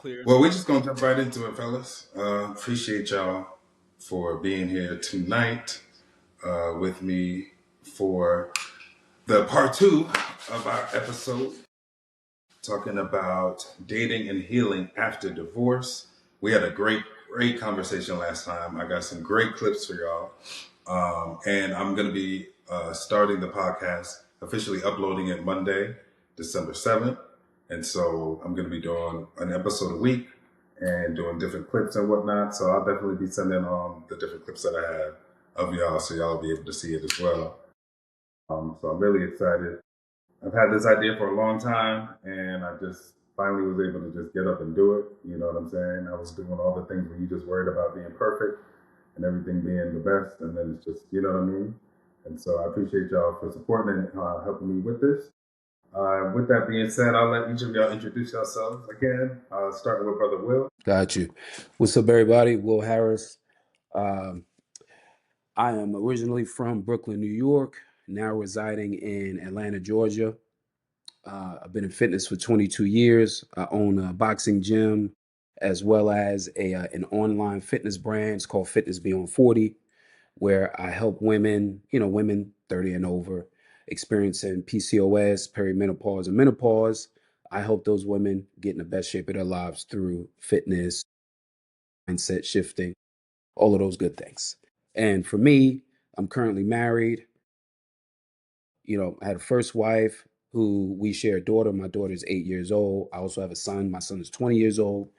clear. Well, we're just gonna jump right into it, fellas. Appreciate y'all for being here tonight with me for the part two of our episode, talking about dating and healing after divorce. We had a great conversation last time. I got some great clips for y'all, and I'm gonna be starting the podcast, officially uploading it Monday, December 7th. And so I'm going to be doing an episode a week and doing different clips and whatnot. So I'll definitely be sending the different clips that I have of y'all, so y'all will be able to see it as well. So I'm really excited. I've had this idea for a long time, and I just finally was able to just get up and do it. You know what I'm saying? I was doing all the things where you just worried about being perfect and everything being the best, and then it's just, you know what I mean? And so I appreciate y'all for supporting and helping me with this. With that being said, I'll let each of y'all introduce yourselves again, starting with Brother Will. Got you. What's up, everybody? Will Harris. Um, I am originally from Brooklyn, New York, now residing in Atlanta, Georgia. I've been in fitness for 22 years. I own a boxing gym as well as an online fitness brand. It's called Fitness Beyond 40, where I help women, women 30 and over, experiencing PCOS, perimenopause, and menopause. I help those women get in the best shape of their lives through fitness, mindset shifting, all of those good things. And for me, I'm currently married. I had a first wife who we share a daughter. My daughter's 8 years old. I also have a son. My son is 20 years old.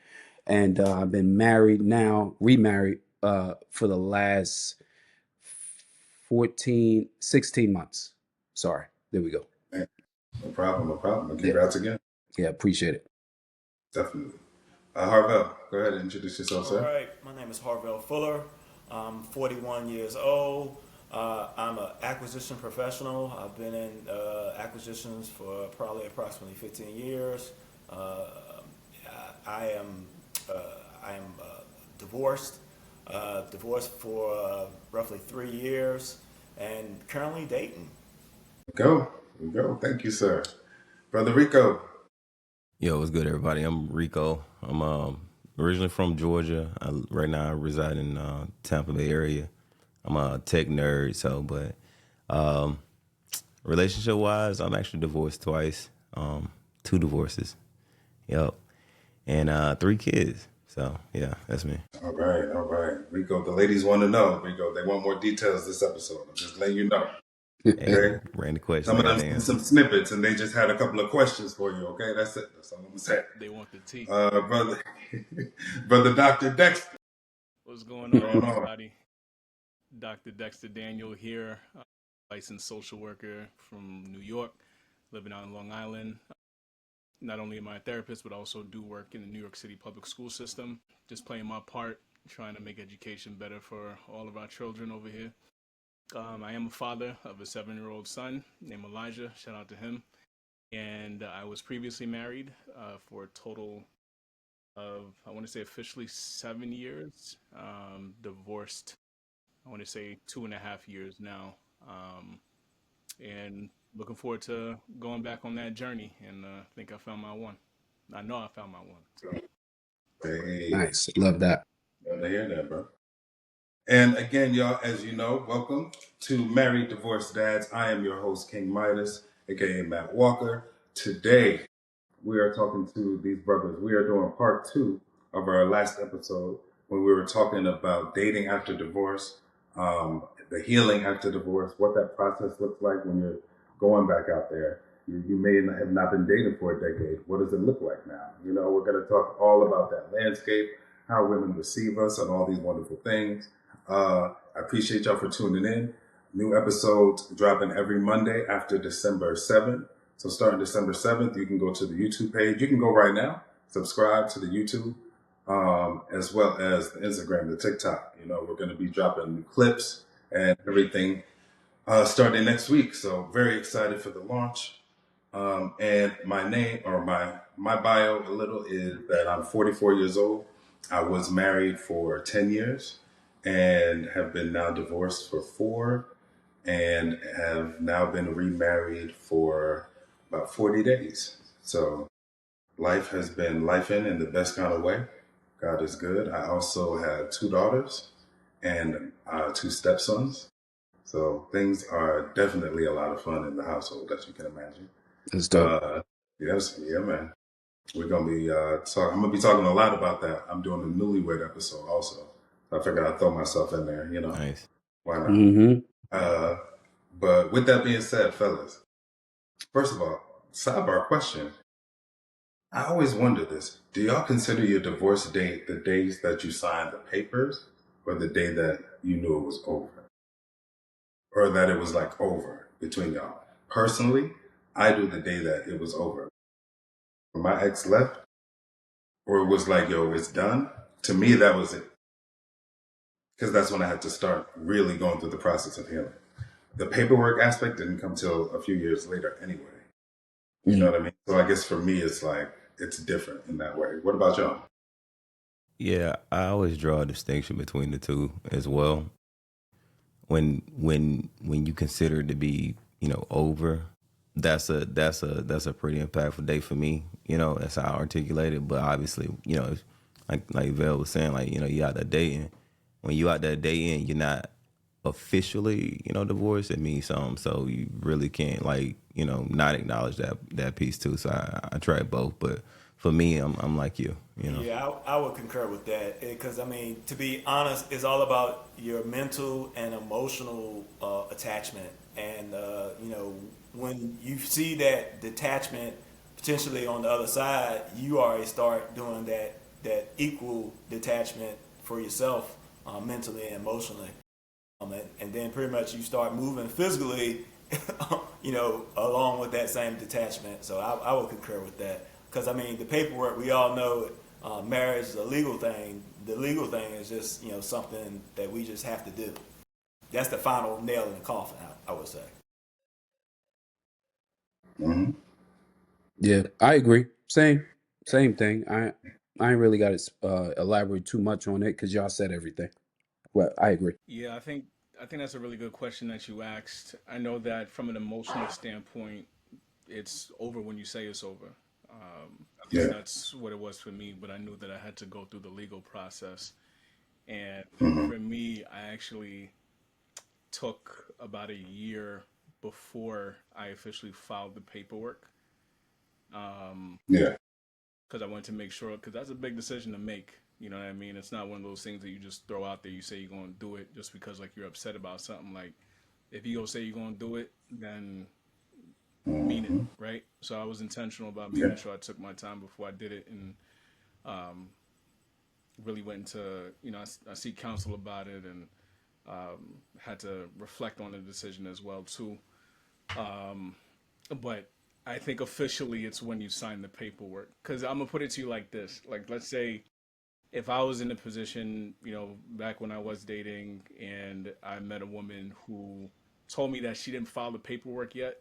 And I've been married now, remarried for the last 16 months. Sorry. There we go. No problem. And congrats again. Yeah, appreciate it. Definitely. Harvell, go ahead and introduce yourself, All sir. right, my name is Harvell Fuller. I'm 41 years old. I'm an acquisition professional. I've been in acquisitions for probably approximately 15 years. I am divorced, divorced for roughly 3 years, and currently dating. Go. Thank you, sir. Brother Rico. Yo, what's good, everybody? I'm Rico. I'm originally from Georgia. Right now, I reside in Tampa Bay area. I'm a tech nerd, but relationship-wise, I'm actually divorced twice. 2 divorces. Yep. And 3 kids. So, yeah, that's me. All right. Rico, the ladies want to know. Rico, they want more details this episode. I'm just letting you know. Hey, ran the question. Some of them sent some snippets, and they just had a couple of questions for you. Okay, that's it. That's all I'm gonna say. They want the tea. brother Dr. Dexter. What's going on, everybody? Dr. Dexter Daniel here, licensed social worker from New York, living out in Long Island. Not only am I a therapist, but I also do work in the New York City public school system, just playing my part, trying to make education better for all of our children over here. I am a father of a 7-year-old son named Elijah. Shout out to him. And I was previously married for a total of, I want to say officially 7 years. Divorced, I want to say 2.5 years now. And looking forward to going back on that journey. And I think I found my one. I know I found my one. So. Hey. Nice. Love that. Love to hear that, bro. And again, y'all, as you know, welcome to Married Divorced Dads. I am your host, King Midas, aka Matt Walker. Today, we are talking to these brothers. We are doing part 2 of our last episode when we were talking about dating after divorce, the healing after divorce, what that process looks like when you're going back out there. You may have not been dating for a decade. What does it look like now? We're going to talk all about that landscape, how women receive us, and all these wonderful things. I appreciate y'all for tuning in. New episodes dropping every Monday after December 7th. So starting December 7th, you can go to the YouTube page. You can go right now, subscribe to the YouTube, as well as the Instagram, the TikTok. We're going to be dropping new clips and everything starting next week. So very excited for the launch. And my name, or my bio a little, is that I'm 44 years old. I was married for 10 years and have been now divorced for 4 and have now been remarried for about 40 days. So life has been lifing in the best kind of way. God is good. I also have 2 daughters and 2 stepsons. So things are definitely a lot of fun in the household, as you can imagine. That's dope. Yes, yeah, man. We're gonna be talking. I'm gonna be talking a lot about that. I'm doing a newlywed episode also. I figured I'd throw myself in there. Nice. Why not? Mm-hmm. But with that being said, fellas, first of all, sidebar question. I always wonder this. Do y'all consider your divorce date the days that you signed the papers or the day that you knew it was over? Or that it was like over between y'all? Personally, I do the day that it was over. When my ex left, or it was like, yo, it's done. To me, that was it. Because that's when I had to start really going through the process of healing. The paperwork aspect didn't come till a few years later anyway. You know what I mean? So I guess for me, it's like, it's different in that way. What about y'all? Yeah, I always draw a distinction between the two as well. When you consider it to be, over, that's a pretty impactful day for me. That's how I articulate it. But obviously, like Vel was saying, like, you out there dating. When you out there dating, you're not officially, divorced. It means something. So you really can't, like, not acknowledge that piece too. So I try both. But for me, I'm like you. Yeah, I would concur with that because to be honest, it's all about your mental and emotional attachment, and when you see that detachment potentially on the other side, you already start doing that equal detachment for yourself, mentally and emotionally, and then pretty much you start moving physically, along with that same detachment. So I would concur with that. Because the paperwork, we all know, marriage is a legal thing. The legal thing is just something that we just have to do. That's the final nail in the coffin, I would say. Mm-hmm. Yeah, I agree. Same thing. I ain't really got to elaborate too much on it because y'all said everything. Well, I agree. Yeah, I think that's a really good question that you asked. I know that from an emotional standpoint, it's over when you say it's over. At least Yeah. that's what it was for me. But I knew that I had to go through the legal process, and Mm-hmm. for me, I actually took about a year before I officially filed the paperwork. Yeah. Because I wanted to make sure, because that's a big decision to make. You know what I mean? It's not one of those things that you just throw out there. You say you're going to do it just because like you're upset about something. Like if you go say you're going to do it, then mean it, Mm-hmm. right? So I was intentional about Yeah. making sure I took my time before I did it, and really went into I seek counsel about it, and had to reflect on the decision as well too. But I think officially it's when you sign the paperwork. Because I'm gonna put it to you like this: like let's say if I was in a position, back when I was dating, and I met a woman who told me that she didn't file the paperwork yet,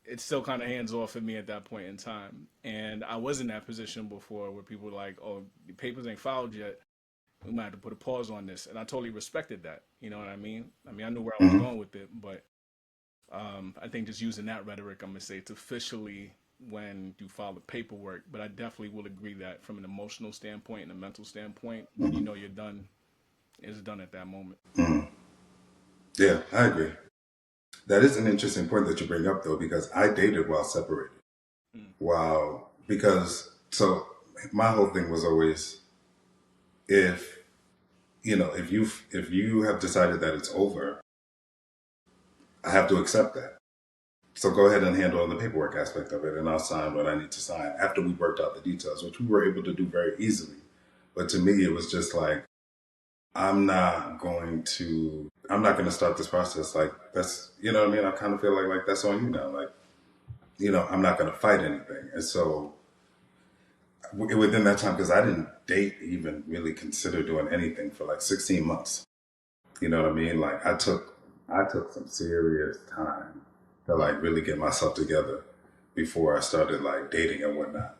it's still kind of hands off for me at that point in time. And I was in that position before where people were like, "Oh, the papers ain't filed yet. We might have to put a pause on this." And I totally respected that. You know what I mean? I knew where I was Mm-hmm. going with it, but I think just using that rhetoric, I'm gonna say it's officially when you file the paperwork. But I definitely will agree that from an emotional standpoint and a mental standpoint, when you know you're done, it's done at that moment. Mm-hmm. Yeah, I agree. That is an interesting point that you bring up, though, because I dated while separated. Mm. Wow. So my whole thing was always, if if you have decided that it's over, I have to accept that. So go ahead and handle the paperwork aspect of it, and I'll sign what I need to sign after we worked out the details, which we were able to do very easily. But to me, it was just like, I'm not going to start this process. Like, that's, you know what I mean? I kind of feel like that's on you now. Like, I'm not going to fight anything. And so within that time, because I didn't date, even really consider doing anything for like 16 months. You know what I mean? Like I took some serious time to like really get myself together before I started like dating and whatnot.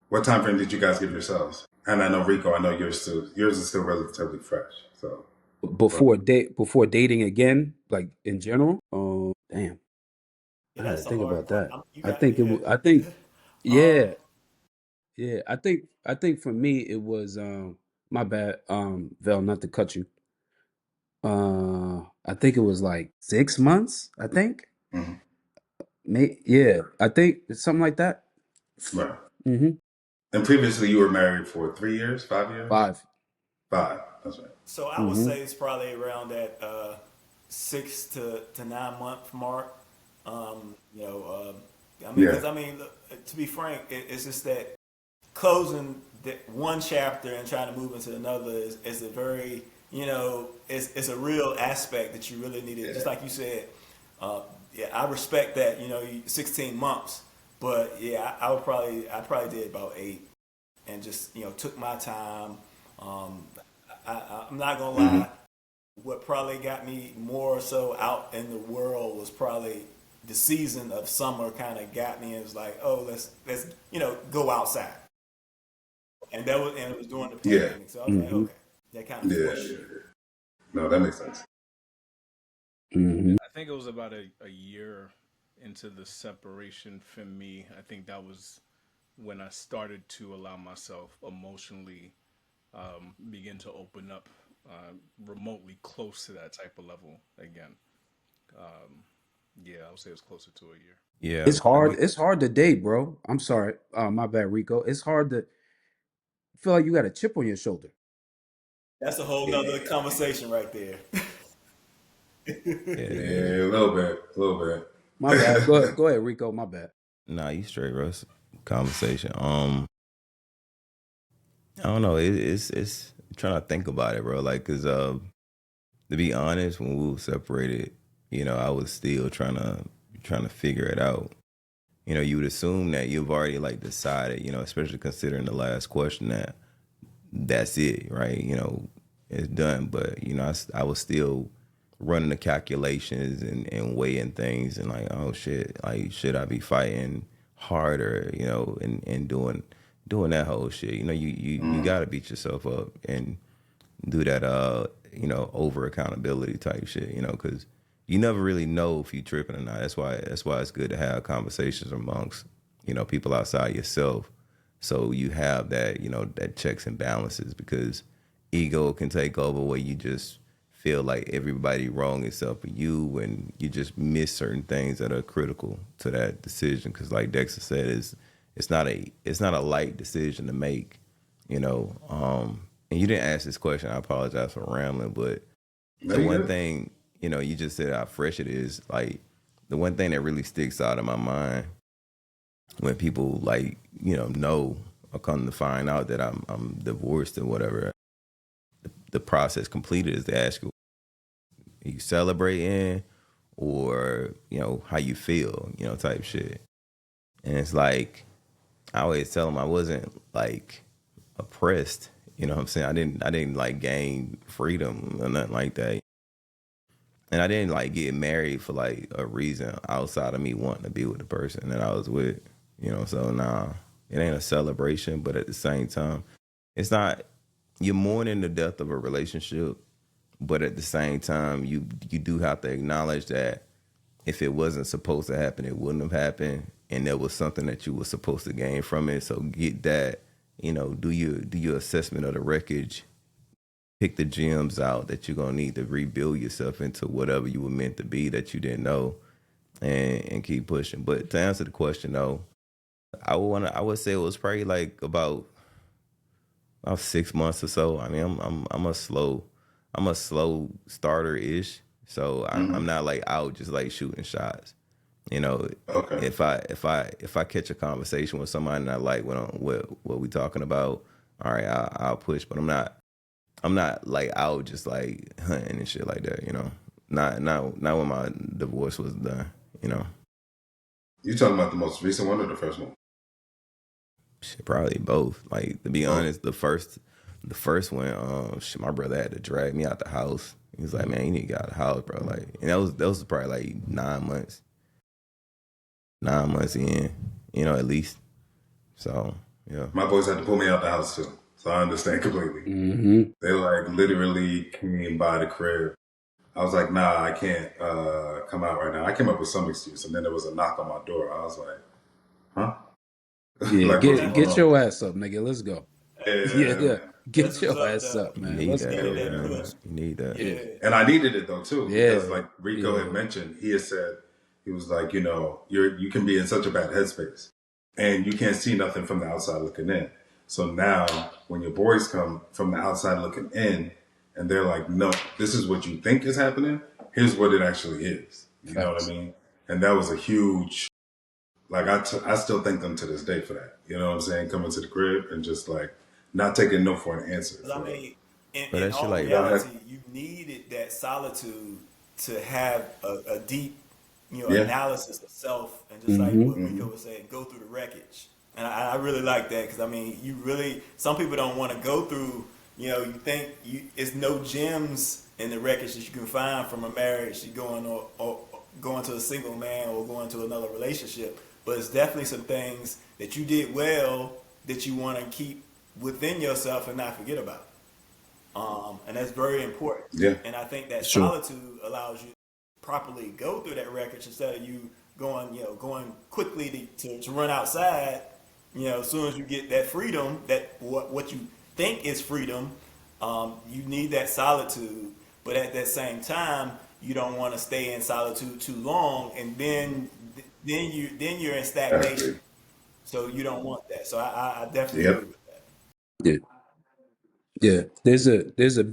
What time frame did you guys give yourselves? And I know Rico, I know yours is still relatively fresh. So Before dating again, like in general. Oh, damn. Yeah, I had that's to the think hard about part. that. You I got think it. yeah. I think. Um, Yeah. Yeah. I think for me it was. My bad. Vel, not to cut you. I think it was like 6 months. I think. Mhm. Yeah. I think it's something like that. Right. Mm-hmm. And previously, you were married for 3 years, 5 years, 5. 5. That's right. so I would Mm-hmm. say it's probably around that 6 to 9 month mark. I mean, Yeah. because I mean, look, to be frank, it's just that closing one chapter and trying to move into another is a very, it's a real aspect that you really need to, just like you said. uh, yeah, I respect that, 16 months, but yeah, I probably did about 8, and just, took my time. um, I'm not gonna Hmm. lie, what probably got me more so out in the world was probably the season of summer. Kind of got me, and it was like, oh, let's go outside. And it was during the Yeah. pandemic, so I was like, Mm-hmm. okay, that kind of Yeah. forced Yeah. you. No, that makes sense. Mm-hmm. I think it was about a year into the separation for me. I think that was when I started to allow myself emotionally begin to open up remotely close to that type of level again. Um, yeah, I would say it was closer to a year. Yeah, It's I hard. mean, It's hard to date, bro. I'm sorry. My bad, Rico. It's hard to feel like you got a chip on your shoulder. That's a whole nother conversation right there. yeah, it is. Yeah, a little bit, a little My bad. bit. Go ahead, Rico. My bad. Nah, you straight, Russ. Conversation. I don't know. It's trying to think about it, bro. Like, cause to be honest, when we were separated, I was still trying to figure it out. You would assume that you've already like decided, especially considering the last question that that's it, right? It's done. But I was still running the calculations and weighing things and like, oh shit, like should I be fighting harder, and doing that whole shit. You Mm. gotta beat yourself up and do that over accountability type shit, because you never really know if you tripping or not. That's why it's good to have conversations amongst people outside yourself, so you have that that checks and balances, because ego can take over where you just feel like everybody wrong except for you, and you just miss certain things that are critical to that decision, because like Dexter said, it's not a light decision to make. And you didn't ask this question. I apologize for rambling, but No, the you one good? thing, you just said how fresh it is. Like, the one thing that really sticks out of my mind when people like, know or come to find out that I'm divorced or whatever, the process completed is to ask you, are you celebrating, or, how you feel, type shit. And it's like, I always tell them I wasn't like oppressed. You know what I'm saying? I didn't like gain freedom or nothing like that. And I didn't like get married for like a reason outside of me wanting to be with the person that I was with. So nah, it ain't a celebration, but at the same time, it's not, you're mourning the death of a relationship, but at the same time, you do have to acknowledge that if it wasn't supposed to happen, it wouldn't have happened, and there was something that you were supposed to gain from it. So get that, do your assessment of the wreckage, pick the gems out that you're gonna need to rebuild yourself into whatever you were meant to be that you didn't know, and keep pushing. But to answer the question though, I would say it was probably like about 6 months or so. I mean, I'm a slow starter ish, so I'm Hmm. not like out just like shooting shots. You know, Okay. if I catch a conversation with somebody and I like what we talking about, all right, I'll push. But I'm not like out just like hunting and shit like that. Not when my divorce was done. You know, You talking about the most recent one or the first one? shit, probably both. Like, to be Both. honest, the first one, shit, my brother had to drag me out the house. He was like, "Man, you need to get out of the house, bro." Like, and that was probably like 9 months in, at least. So yeah, My boys had to pull me out the house too, so I understand completely. Mm-hmm. They like literally came by the crib. I was like, nah, I can't come out right now. I came up with some excuse, and then there was a knock on my door. I was like, huh? Yeah, Like, what's going get on? your ass up, nigga. Let's go. Yeah, Yeah, yeah. man. That's Get what's your up, ass though. up, You man. need Let's that go. Needed though, that Yeah. man. push. You need that. Yeah, Yeah. And I needed it though too, because yeah, like Rico had yeah. mentioned, he had said he was like, you know, you can be in such a bad headspace, and you can't see nothing from the outside looking in. So now, when your boys come from the outside looking in, and they're like, no, this is what you think is happening. Here's what it actually is. You know what I Facts. mean? And that was a huge. Like I still thank them to this day for that. You know what I'm saying? Coming to the crib and just like not taking no for an answer. 'Cause I For real. mean, in, But in that shit all like reality, you needed that solitude to have a deep, Yeah. analysis of self, and just like Mm-hmm. what Rico was saying, go through the wreckage. And I really like that because I mean, some people don't want to go through. You think it's no gems in the wreckage that you can find from a marriage, you going or going to a single man or going to another relationship. But it's definitely some things that you did well that you want to keep within yourself and not forget about. And that's very important. Yeah. And I think that Sure. solitude allows you to properly go through that wreckage instead of you going quickly to run outside. As soon as you get that freedom, that what you think is freedom, you need that solitude. But at that same time, you don't want to stay in solitude too long, and then you're in stagnation. Exactly. So you don't want that. So I definitely Yep. agree with that. Yeah, yeah. There's a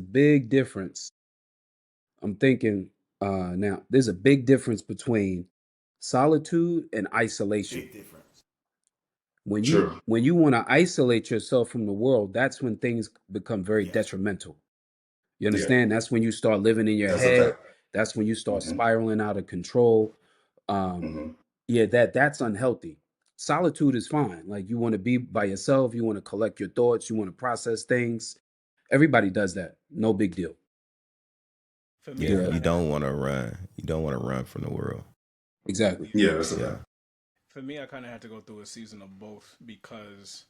big difference. I'm thinking now. There's a big difference between solitude and isolation. Big difference. True. When you want to isolate yourself from the world, that's when things become very Yes. detrimental. You Yeah. understand? That's when you start living in your That's a head. fact. That's when you start Hmm. spiraling out of control. Um, Hmm. yeah, that's unhealthy. Solitude is fine. Like you want to be by yourself, you want to collect your thoughts, you want to process things. Everybody does that. No big deal. For me, I Yeah, Yeah, you kind of don't want to run. You don't want to run from the world. exactly. Yeah, that's a Yeah. fact. for me, I kind of had to go through a season of both because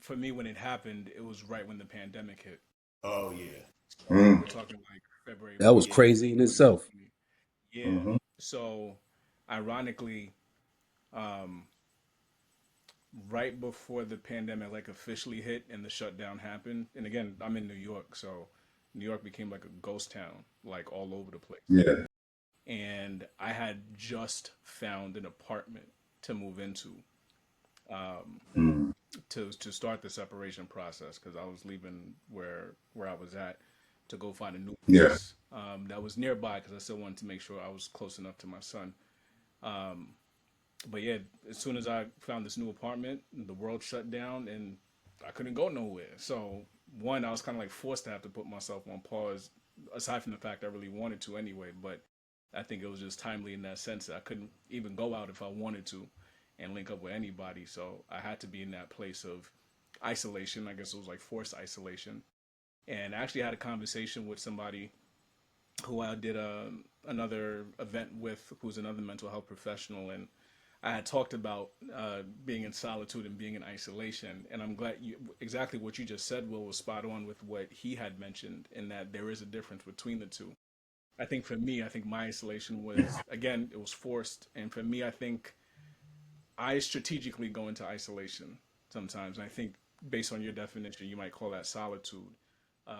for me, when it happened, it was right when the pandemic hit. Oh yeah. So Mm. we're talking like February, That was March, Yeah. crazy in itself. 2020. Yeah. Hmm. So ironically, um, right before the pandemic like officially hit and the shutdown happened, and again, I'm in New York, so New York became like a ghost town, like all over the place. Yeah. And I had just found an apartment to move into. Um, Mm. to start the separation process because I was leaving where I was at to go find a new Yeah. place that was nearby because I still wanted to make sure I was close enough to my son. Um, but yeah, as soon as I found this new apartment, the world shut down and I couldn't go nowhere. So one, I was kind of like forced to have to put myself on pause. Aside from the fact I really wanted to anyway, but I think it was just timely in that sense that I couldn't even go out if I wanted to and link up with anybody. So I had to be in that place of isolation. I guess it was like forced isolation. And I actually had a conversation with somebody who I did another event with, who's another mental health professional, and I had talked about being in solitude and being in isolation. And I'm glad exactly what you just said, Will, was spot on with what he had mentioned, in that there is a difference between the two. I think for me, I think my isolation was, again, it was forced. And for me, I think I strategically go into isolation sometimes. And I think based on your definition, you might call that solitude.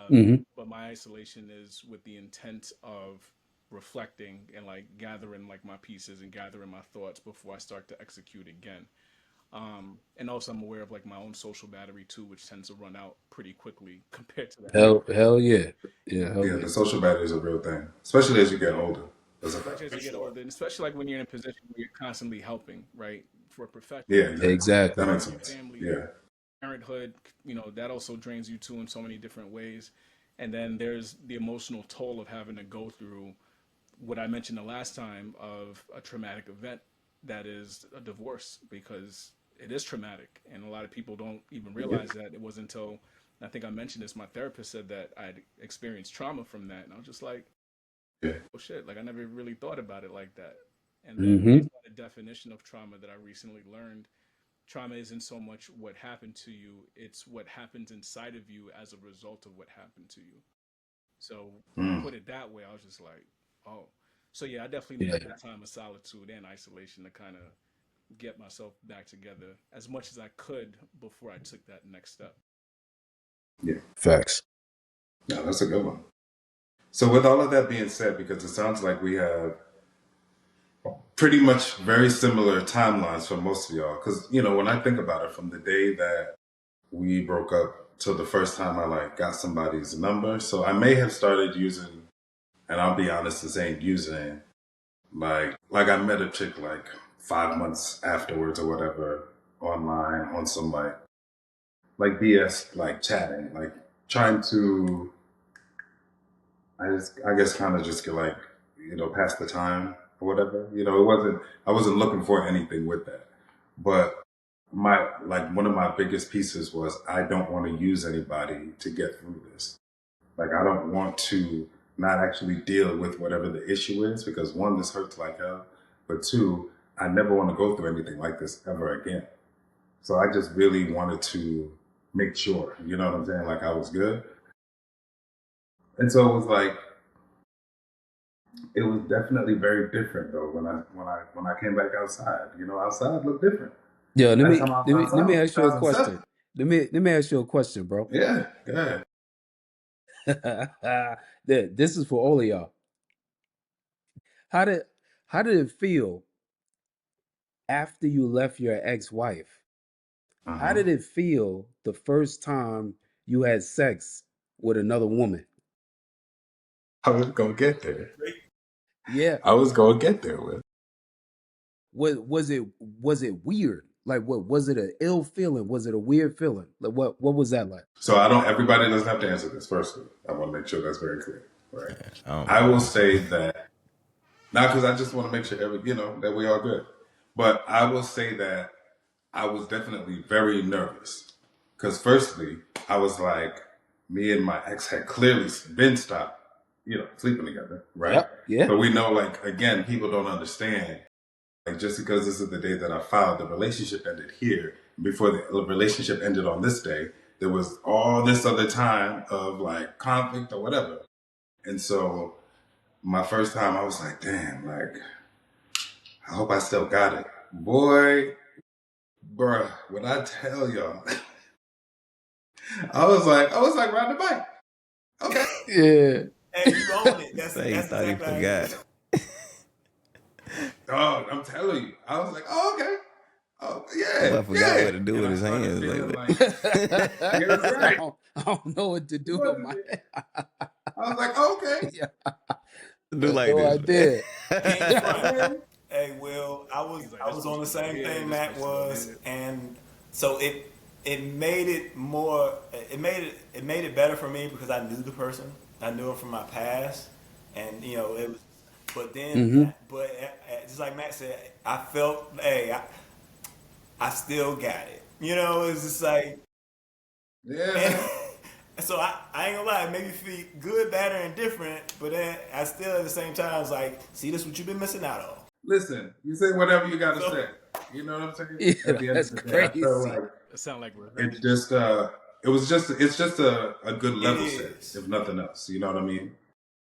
Hmm. But my isolation is with the intent of reflecting and like gathering like my pieces and gathering my thoughts before I start to execute again. And also I'm aware of like my own social battery too, which tends to run out pretty quickly compared to that. Hell yeah. Yeah, hell Yeah. yeah. The social battery is a real thing, especially as you get older. That's a fact. Especially as you get older, and especially like when you're in a position where you're constantly helping, right? For a professional, Yeah. Exactly. That Exactly. makes your sense. family, Yeah. parenthood, that also drains you too in so many different ways. And then there's the emotional toll of having to go through what I mentioned the last time of a traumatic event that is a divorce, because it is traumatic. And a lot of people don't even Yep. realize that. It wasn't until I think I mentioned this, my therapist said that I'd experienced trauma from that. And I was just like, Yeah. oh shit, like I never really thought about it like that. And then Hmm. based on the definition of trauma that I recently learned, trauma isn't so much what happened to you, it's what happens inside of you as a result of what happened to you. So when you Mm. put it that way, I was just like, oh. So yeah, I definitely Yeah. needed that time of solitude and isolation to kind of get myself back together as much as I could before I took that next step. Yeah. Facts. No, that's a good one. So with all of that being said, because it sounds like we have pretty much very similar timelines for most of y'all, because when I think about it, from the day that we broke up till the first time I like got somebody's number, so I may have started using, and I'll be honest, this ain't using, like I met a chick like 5 months afterwards or whatever online on some like BS, like chatting, like trying to, I guess kind of just get like, pass the time or whatever. I wasn't looking for anything with that. But one of my biggest pieces was I don't want to use anybody to get through this. Like, I don't want to not actually deal with whatever the issue is, because one, this hurts like hell. But two, I never want to go through anything like this ever again. So I just really wanted to make sure, you know what I'm saying? Like, I was good. And so it was like, it was definitely very different though when I came back outside. Outside looked different. Yo, let Last me time I was let me let outside me was ask you a question. 2007. Let me ask you a question, bro. Yeah, go ahead. This is for all of y'all. How did it feel after you left your ex-wife? How Uh-huh. did it feel the first time you had sex with another woman? I was gonna get there. Yeah. I was gonna get there with. Was it weird? Like, what was it, an ill feeling? Was it a weird feeling? Like, what was that like? So everybody doesn't have to answer this. Firstly, I want to make sure that's very clear. Right. I don't I mind will answering. say that, not because I just want to make sure that we all good, but I will say that I was definitely very nervous. Because firstly, I was like, me and my ex had clearly been stopped, sleeping together, right? Yep. Yeah. But we know, like, again, people don't understand. Like, just because this is the day that I filed, the relationship ended here. Before the relationship ended on this day, there was all this other time of like conflict or whatever. And so my first time, I was like, damn, like, I hope I still got it. Boy, bruh, when I tell y'all, I was like, riding a bike. Okay. Yeah. Hey, you own it. That's Say he thought he exactly how you forgot. feel. Dog, I'm telling you. I was like, oh, okay. Oh, Well, yeah, I forgot yeah. what to do And with I his started hands. feeling Like, like, yeah, that's right. I don't know what to It do with wasn't my it. I was like, oh, okay. yeah. do like No this. idea. He ain't front. Okay. Hey, Will, He's like, I this was on the person go same here, thing this Matt person go was, here. and so it made it more. It made it better for me because I knew the person. I knew him from my past, and it was. But then, Mm-hmm. just like Matt said, I felt, hey, I still got it. It's just like, Yeah, and man. so I ain't gonna lie, it made me feel good, bad, and different. But then I still at the same time was like, see, this what you've been missing out on. Listen, you say whatever you got to So, say. You know what I'm saying? Yeah, At the end of that's the day, I feel crazy. like It sounded like it's revenge. just, it's just a good it level set, is. if nothing else. You know what I mean?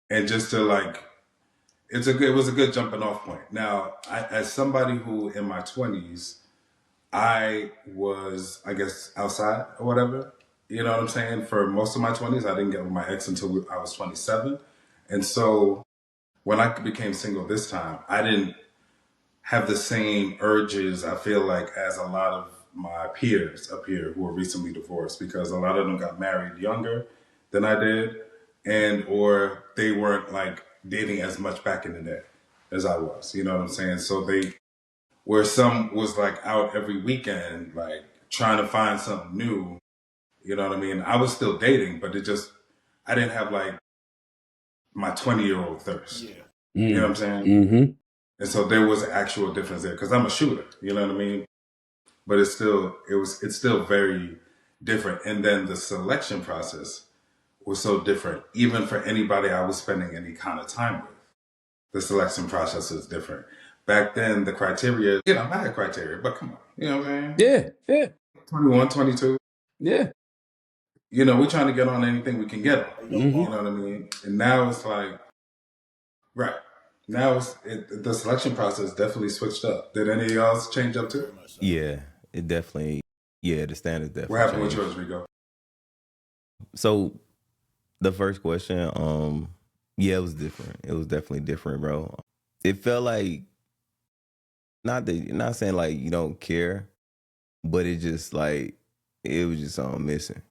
And just to like, it was a good jumping off point. Now, as somebody who in my 20s, I was, I guess, outside or whatever. You know what I'm saying? For most of my 20s, I didn't get with my ex until I was 27. And so when I became single this time, I didn't have the same urges, I feel like, as a lot of my peers up here who were recently divorced, because a lot of them got married younger than I did, and or they weren't like dating as much back in the day as I was. You know what I'm saying? So they, where some was like out every weekend, like trying to find something new. You know what I mean? I was still dating, but I didn't have like my 20-year-old thirst. Yeah. You know what I'm saying? Mm-hmm. And so there was an actual difference there because I'm a shooter. You know what I mean? But it's still very different. And then the selection process was so different, even for anybody I was spending any kind of time with. The selection process is different. Back then, the criteria, I had criteria, but come on, you know what I'm saying? Yeah. Yeah. 21, 22. Yeah. you know, we're trying to get on anything we can get on. Mm-hmm. You know what I mean? And now it's like, right. Now the selection process definitely switched up. Did any of y'all change up too? Very much so. Yeah, it definitely. Yeah, the standards What definitely happened with changed. yours, Rico? So the first question, yeah, it was different. It was definitely different, bro. It felt like not saying like you don't care, but it just like it was just something missing.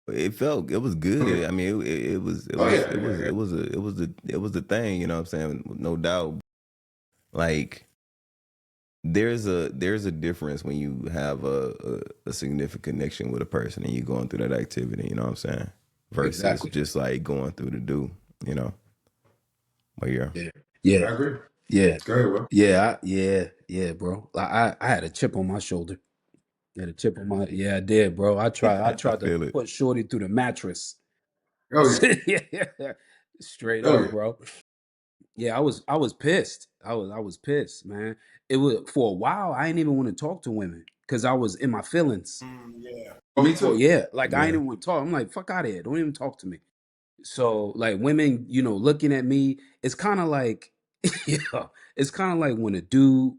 It was good. Okay. I mean, it was Oh, yeah, it was the thing. You know what I'm saying? No doubt. Like there's a difference when you have a significant connection with a person and you're going through that activity. You know what I'm saying? Versus Exactly. just like going through the do. You know. But yeah. I Yeah. agree. Yeah. Go ahead, Will. Yeah, bro. I had a chip on my shoulder. Had a chip on my I did, bro. I tried to feel it. put Shorty through the mattress. Oh, yeah. Yeah. Straight Oh, up, yeah. bro. Yeah, I was pissed. I was pissed, man. It was for a while. I didn't even want to talk to women because I was in my feelings. Yeah. Oh, me Well, too. yeah, like I Yeah. didn't even want to talk. I'm like, fuck out of here. Don't even talk to me. So like women, you know, looking at me, it's kind of like, yeah, it's kind of like when a dude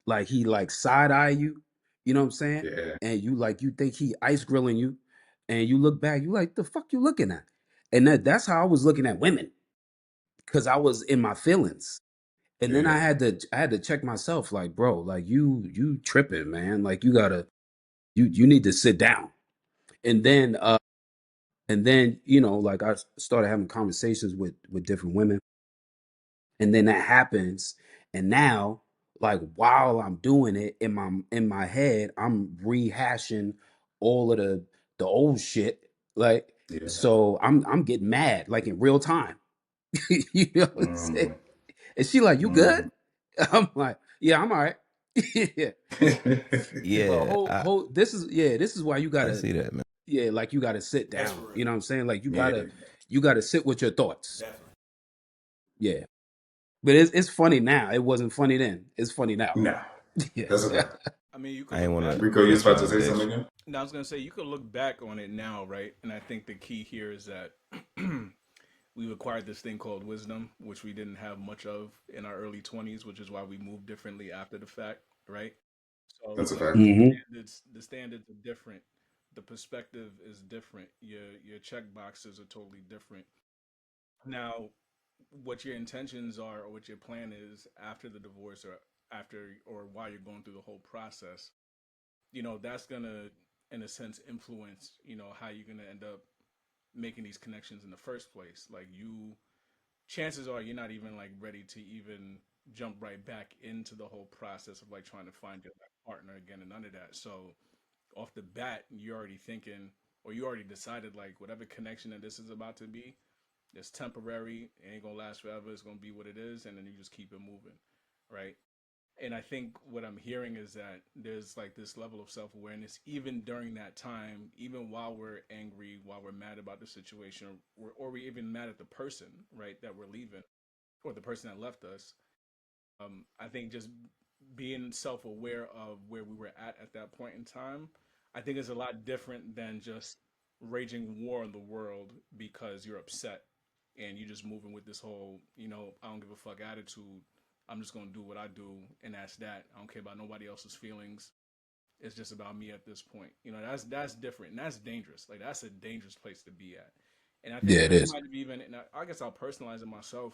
like he like side eye you, you know what I'm saying? Yeah. And you think he ice grilling you, and you look back, you like the fuck you looking at? And that's how I was looking at women because I was in my feelings. And then Yeah. I had to check myself, like, bro, like you tripping, man. Like you need to sit down. And then you know, like I started having conversations with different women, and then that happens, and now like while I'm doing it in my head, I'm rehashing all of the old shit. Like Yeah. so I'm getting mad like in real time. You know what I'm saying? And she like, you good? I'm like, yeah, I'm all right. Yeah. But Yeah. this is why you I gotta see that, man. like you gotta sit That's down. for You know real. what I'm saying? Like Yeah. you gotta sit with your thoughts. Definitely. Yeah. But it's funny now. It wasn't funny then. It's funny now. Nah. Yeah. That's a fact. I mean, you could I ain't look want back. to. Rico, you was about to say something again? No, I was gonna say you could look back on it now, right? And I think the key here is that we've acquired this thing called wisdom, which we didn't have much of in our early 20s, which is why we moved differently after the fact, right? So That's a like fact. the standards are different, the perspective is different, your check boxes are totally different. Now, what your intentions are or what your plan is after the divorce or after or while you're going through the whole process, you know, that's gonna in a sense influence, you know, how you're gonna end up making these connections in the first place. Like you chances are you're not even like ready to even jump right back into the whole process of like trying to find your partner again and none of that. So off the bat, you're already thinking or you already decided like whatever connection that this is about to be, it's temporary, it ain't gonna last forever, it's gonna be what it is, and then you just keep it moving, right? And I think what I'm hearing is that there's like this level of self awareness, even during that time, even while we're angry, while we're mad about the situation, or we're even mad at the person, right, that we're leaving, or the person that left us. I think just being self aware of where we were at that point in time, I think is a lot different than just raging war in the world because you're upset and you're just moving with this whole, you know, I don't give a fuck attitude. I'm just gonna do what I do, and that's that. I don't care about nobody else's feelings. It's just about me at this point. You know, that's different, and that's dangerous. Like that's a dangerous place to be at. And I think Yeah, it I is. might have even, and I guess I'll personalize it myself.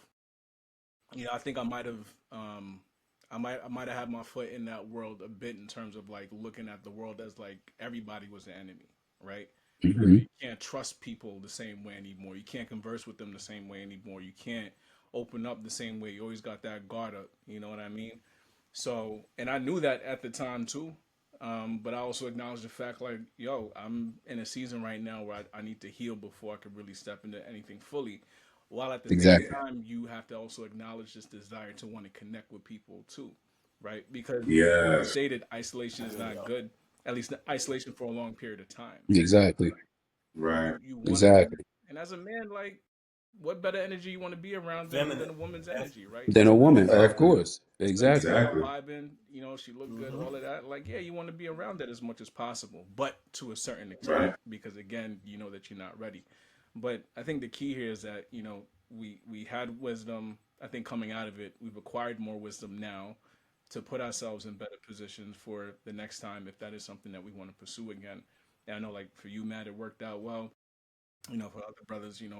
You know, I think I might have, I might have had my foot in that world a bit in terms of like looking at the world as like everybody was the enemy, right? Hmm. You can't trust people the same way anymore. You can't converse with them the same way anymore. You can't open up the same way. You always got that guard up. You know what I mean? So, and I knew that at the time too. But I also acknowledge the fact, like, yo, I'm in a season right now where I need to heal before I could really step into anything fully. While at the same Exactly. time, you have to also acknowledge this desire to want to connect with people too, right? Because like you Yes. stated, isolation is not good. At least isolation for a long period of time. Exactly. Right. You want to Exactly. connect, and as a man, like what better energy you want to be around than a Feminine. woman's That's energy, right? Than a woman, of Exactly. course. Especially Exactly. y'all Exactly. vibing, she looked good, all of that. Like, yeah, you want to be around that as much as possible, but to a certain extent, Right. because again, you know that you're not ready. But I think the key here is that we had wisdom. I think coming out of it, we've acquired more wisdom now to put ourselves in better positions for the next time if that is something that we want to pursue again. And I know, like for you, Matt, it worked out well. For other brothers, you're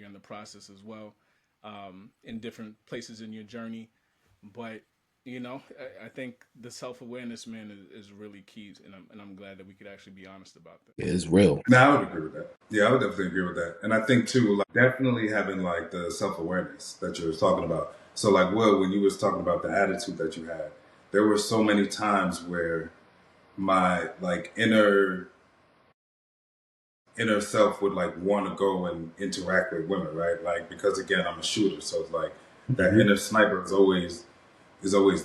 in the process as well, in different places in your journey. But I think the self awareness, man, is really key, and I'm glad that we could actually be honest about that. It's real. Now I would agree with that. Yeah, I would definitely agree with that. And I think too, like definitely having like the self awareness that you were talking about. So like Will, when you was talking about the attitude that you had, there were so many times where my like inner self would like want to go and interact with women, right? Like because again I'm a shooter, so it's like that inner sniper is always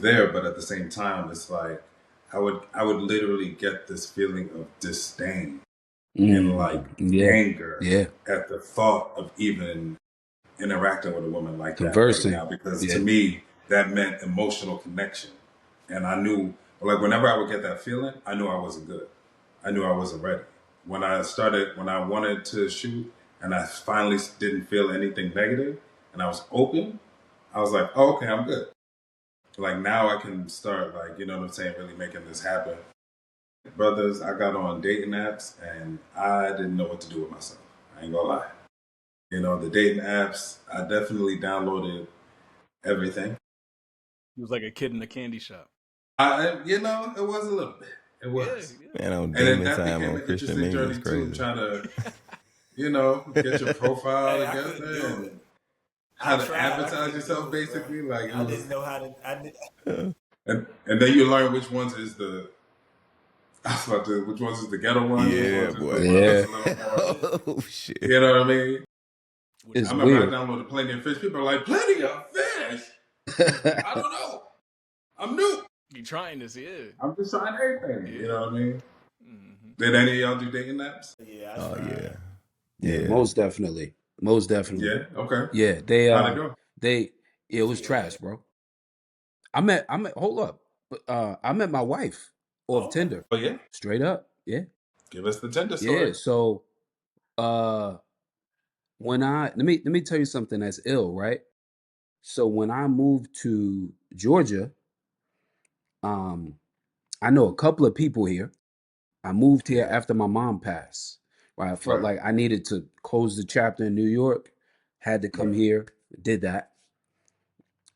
there, but at the same time it's like I would literally get this feeling of disdain and like Yeah. anger Yeah. at the thought of even interacting with a woman like that right Conversing. now, because Yeah. to me that meant emotional connection, and I knew like whenever I would get that feeling, I knew I wasn't good. I knew I wasn't ready. When I wanted to shoot, and I finally didn't feel anything negative, and I was open, I was like, oh, okay, I'm good. Like now I can start like, you know what I'm saying, really making this happen. Brothers, I got on dating apps and I didn't know what to do with myself. I ain't gonna lie. The dating apps, I definitely downloaded everything. He was like a kid in a candy shop. It was a little bit. It Yeah, was. yeah. Man, on And then demon that time became on an Christian interesting mingle is journey too, crazy. trying to, get your profile Hey, I couldn't together do and it. how I to tried. I advertise couldn't do yourself it, bro. basically. Like it I was, didn't know how to. and then you learn which ones is the, which ones is the ghetto ones, which Yeah, ones is the boy. one Yeah. that's a little more, Oh shit. you know what I mean? Which It's I one? remember I weird. downloaded Plenty of Fish. People are like, Plenty of Fish? I don't know. I'm new. You trying this? Yeah. I'm just trying everything. You know what I mean? Hmm. Did any of y'all do dating apps? Yeah, I Oh yeah. tried. Yeah, Yeah. most definitely. Most definitely. Yeah. Okay. Yeah, How'd it go? it was Yeah. trash, bro. Hold up. I met my wife off Oh, okay. Tinder. Oh yeah. Straight up. Yeah. Give us the Tinder Yeah. story. So uh when let me tell you something that's ill, right? So when I moved to Georgia, um, I know a couple of people here. I moved here Yeah. after my mom passed. Right. I felt Right. like I needed to close the chapter in New York, had to come Right. here, did that.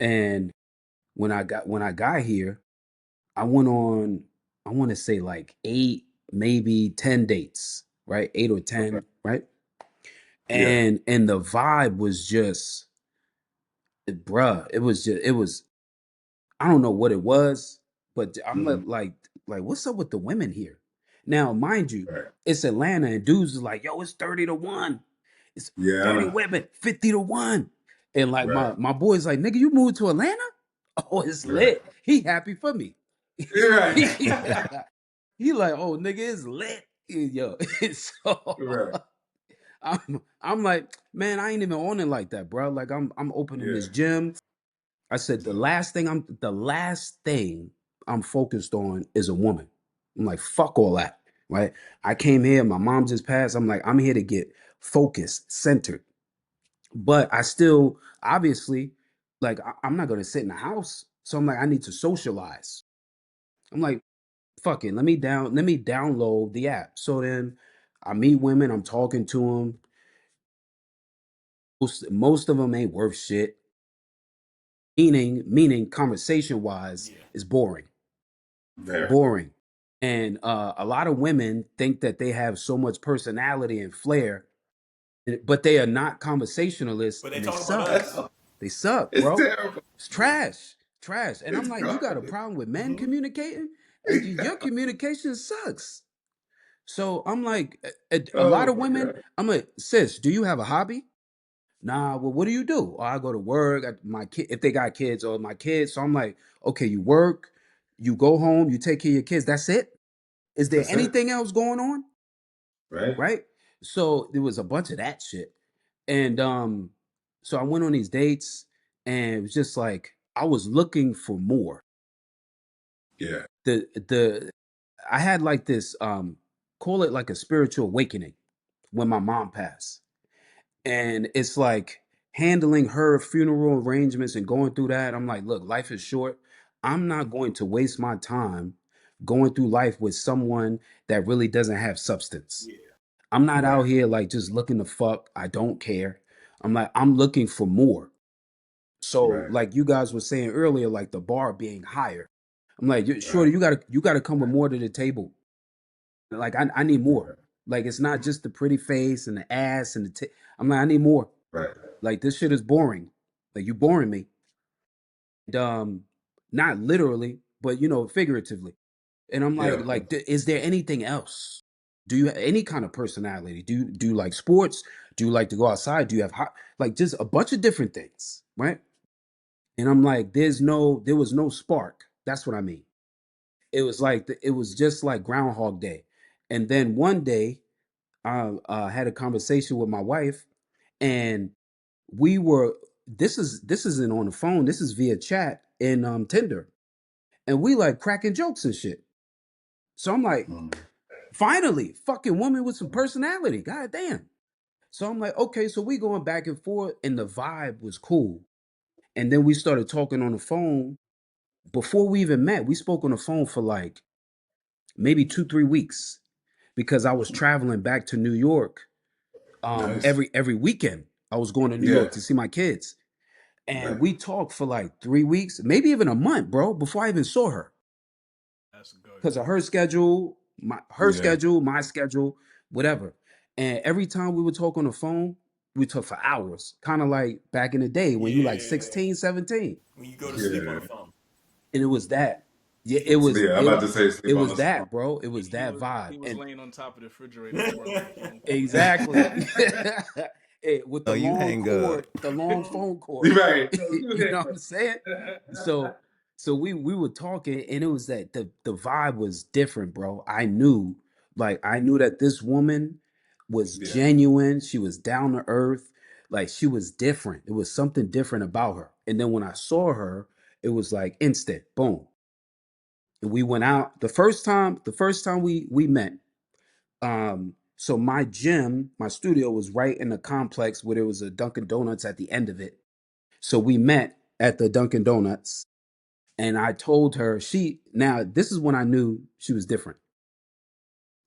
And when I got here, I went on, I want to say like 8, maybe 10 dates, right? 8 or Okay. 10, right? Yeah. And the vibe was just, bruh, it was I don't know what it was, but I'm Hmm. like, what's up with the women here? Now, mind you, Right. it's Atlanta, and dudes is like, yo, it's 30-1. It's Yeah. I 30 know. women, 50-1. And like Right. my boy's like, nigga, you moved to Atlanta? Oh, it's Right. lit. He happy for me. You're he right. like, oh, nigga, it's lit. Yo, so Right. I'm like, man, I ain't even on it like that, bro. Like I'm opening Yeah. this gym. I said Yeah. the last thing I'm focused on is a woman. I'm like, fuck all that. Right. I came here, my mom just passed. I'm like, I'm here to get focused, centered. But I still obviously like I'm not gonna sit in the house. So I'm like, I need to socialize. I'm like, fuck it, let me download the app. So then I meet women, I'm talking to them. Most of them ain't worth shit. Meaning conversation wise Yeah. is boring. There. Boring. And a lot of women think that they have so much personality and flair, but they are not conversationalists But they and they talk about suck. us. They suck, It's bro. terrible. It's trash. Trash. And I'm It's like, you got a garbage. problem with men Hmm. communicating? Your communication sucks. So I'm like, a lot Oh of my women, god. I'm like, sis, do you have a hobby? Nah, well, what do you do? Oh, I go to work. My kid, if they got kids, or my kids. So I'm like, okay, you work, you go home, you take care of your kids. That's it. Is there That's it. anything else going on? Right. Right. So there was a bunch of that shit, and So I went on these dates, and it was just like I was looking for more. Yeah. The I had like this call it like a spiritual awakening when my mom passed. And it's like handling her funeral arrangements and going through that. I'm like, look, life is short. I'm not going to waste my time going through life with someone that really doesn't have substance. Yeah. I'm not out Right. here like just looking to fuck. I don't care. I'm like, I'm looking for more. So, Right. like you guys were saying earlier, like the bar being higher. I'm like, Right. Shorty, you gotta come with more to the table. Like I need more. Like it's not just the pretty face and the ass and I'm like, I need more. Right. Like this shit is boring. Like you boring me. And, not literally, but figuratively. And I'm Yeah. like, is there anything else? Do you have any kind of personality? Do you like sports? Do you like to go outside? Do you have hot like just a bunch of different things, right? And I'm like, there was no spark. That's what I mean. It was like it was just like Groundhog Day. And then one day, I had a conversation with my wife, and we were. This isn't on the phone. This is via chat in Tinder, and we like cracking jokes and shit. So I'm like, Mm. finally, fucking woman with some personality. God damn. So I'm like, okay, so we going back and forth, and the vibe was cool. And then we started talking on the phone. Before we even met, we spoke on the phone for like maybe 2, 3 weeks because I was traveling back to New York Nice. every weekend. I was going to New Yeah. York to see my kids. And Right. we talked for like 3 weeks, maybe even a month, bro, before I even saw her. That's good. Because of her schedule, Yeah. my schedule, whatever. And every time we would talk on the phone, we talk for hours. Kind of like back in the day when you like Yeah. 16, 17. When you go to sleep on Yeah. the phone. And it was that. Yeah, You go to sleep Yeah. on I'm the about to phone. say it sleep on was the phone. that, bro. It was He that was vibe. he was And laying on top of the refrigerator twirling the phone. exactly. With Oh, the you long hang up. cord, the long phone cord. You're right. No, you You hit know what I'm saying? So we were talking, and it was that the vibe was different, bro. I knew that this woman was Yeah. genuine. She was down to earth. Like she was different. It was something different about her. And then when I saw her, it was like instant, boom. And we went out the first time we met. So my gym, my studio was right in the complex where there was a Dunkin' Donuts at the end of it. So we met at the Dunkin' Donuts, and I told her now this is when I knew she was different.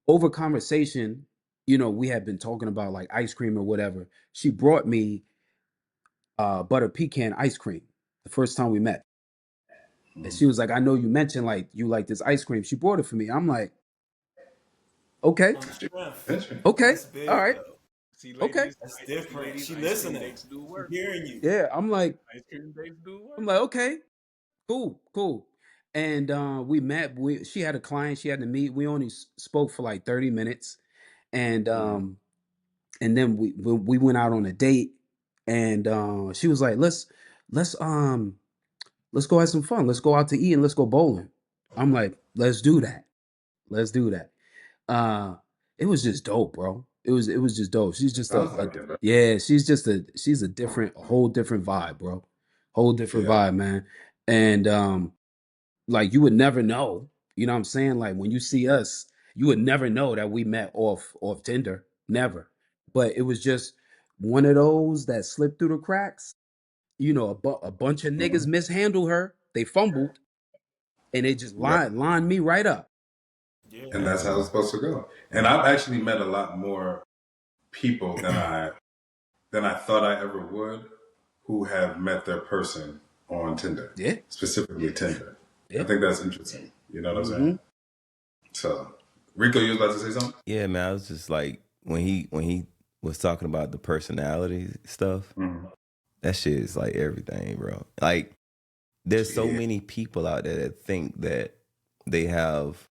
Over conversation, we had been talking about like ice cream or whatever. She brought me butter pecan ice cream the first time we met. And Mm. she was like, I know you mentioned like you like this ice cream. She brought it for me. I'm like, okay, On the strength. Attention. okay, That's all big right, though. See, okay. ladies, That's see, different. ladies, She ice cream listening. dates do She work. hearing you. Yeah, I'm like, Ice cream dates do I'm work. like, okay, cool, cool. And we met. She had a client she had to meet. We only spoke for like 30 minutes. And Mm. then we went out on a date, and she was like, let's let's go have some fun. Let's go out to eat and let's go bowling. I'm like, let's do that. Let's do that. Uh it was just dope, bro. It was just dope. She's just Sounds like it, bro. yeah, she's a different, a whole different vibe, bro. Whole different Yeah. vibe, man. And like you would never know, you know what I'm saying? Like when you see us, you would never know that we met off Tinder. Never. But it was just one of those that slipped through the cracks. A bunch of niggas Mhm. mishandled her. They fumbled, and they just Right. lined me right up. And Yeah. that's how it's supposed to go. And I've actually met a lot more people than I thought I ever would who have met their person on Tinder, Yeah, specifically Tinder. I yeah. think that's interesting. You know what I'm Hmm. saying? So, Rico, you was about to say something? Yeah, man. I was just like when he was talking about the personality stuff. Mhm. That shit is like everything, bro. Like there's so Yeah. many people out there that think that they have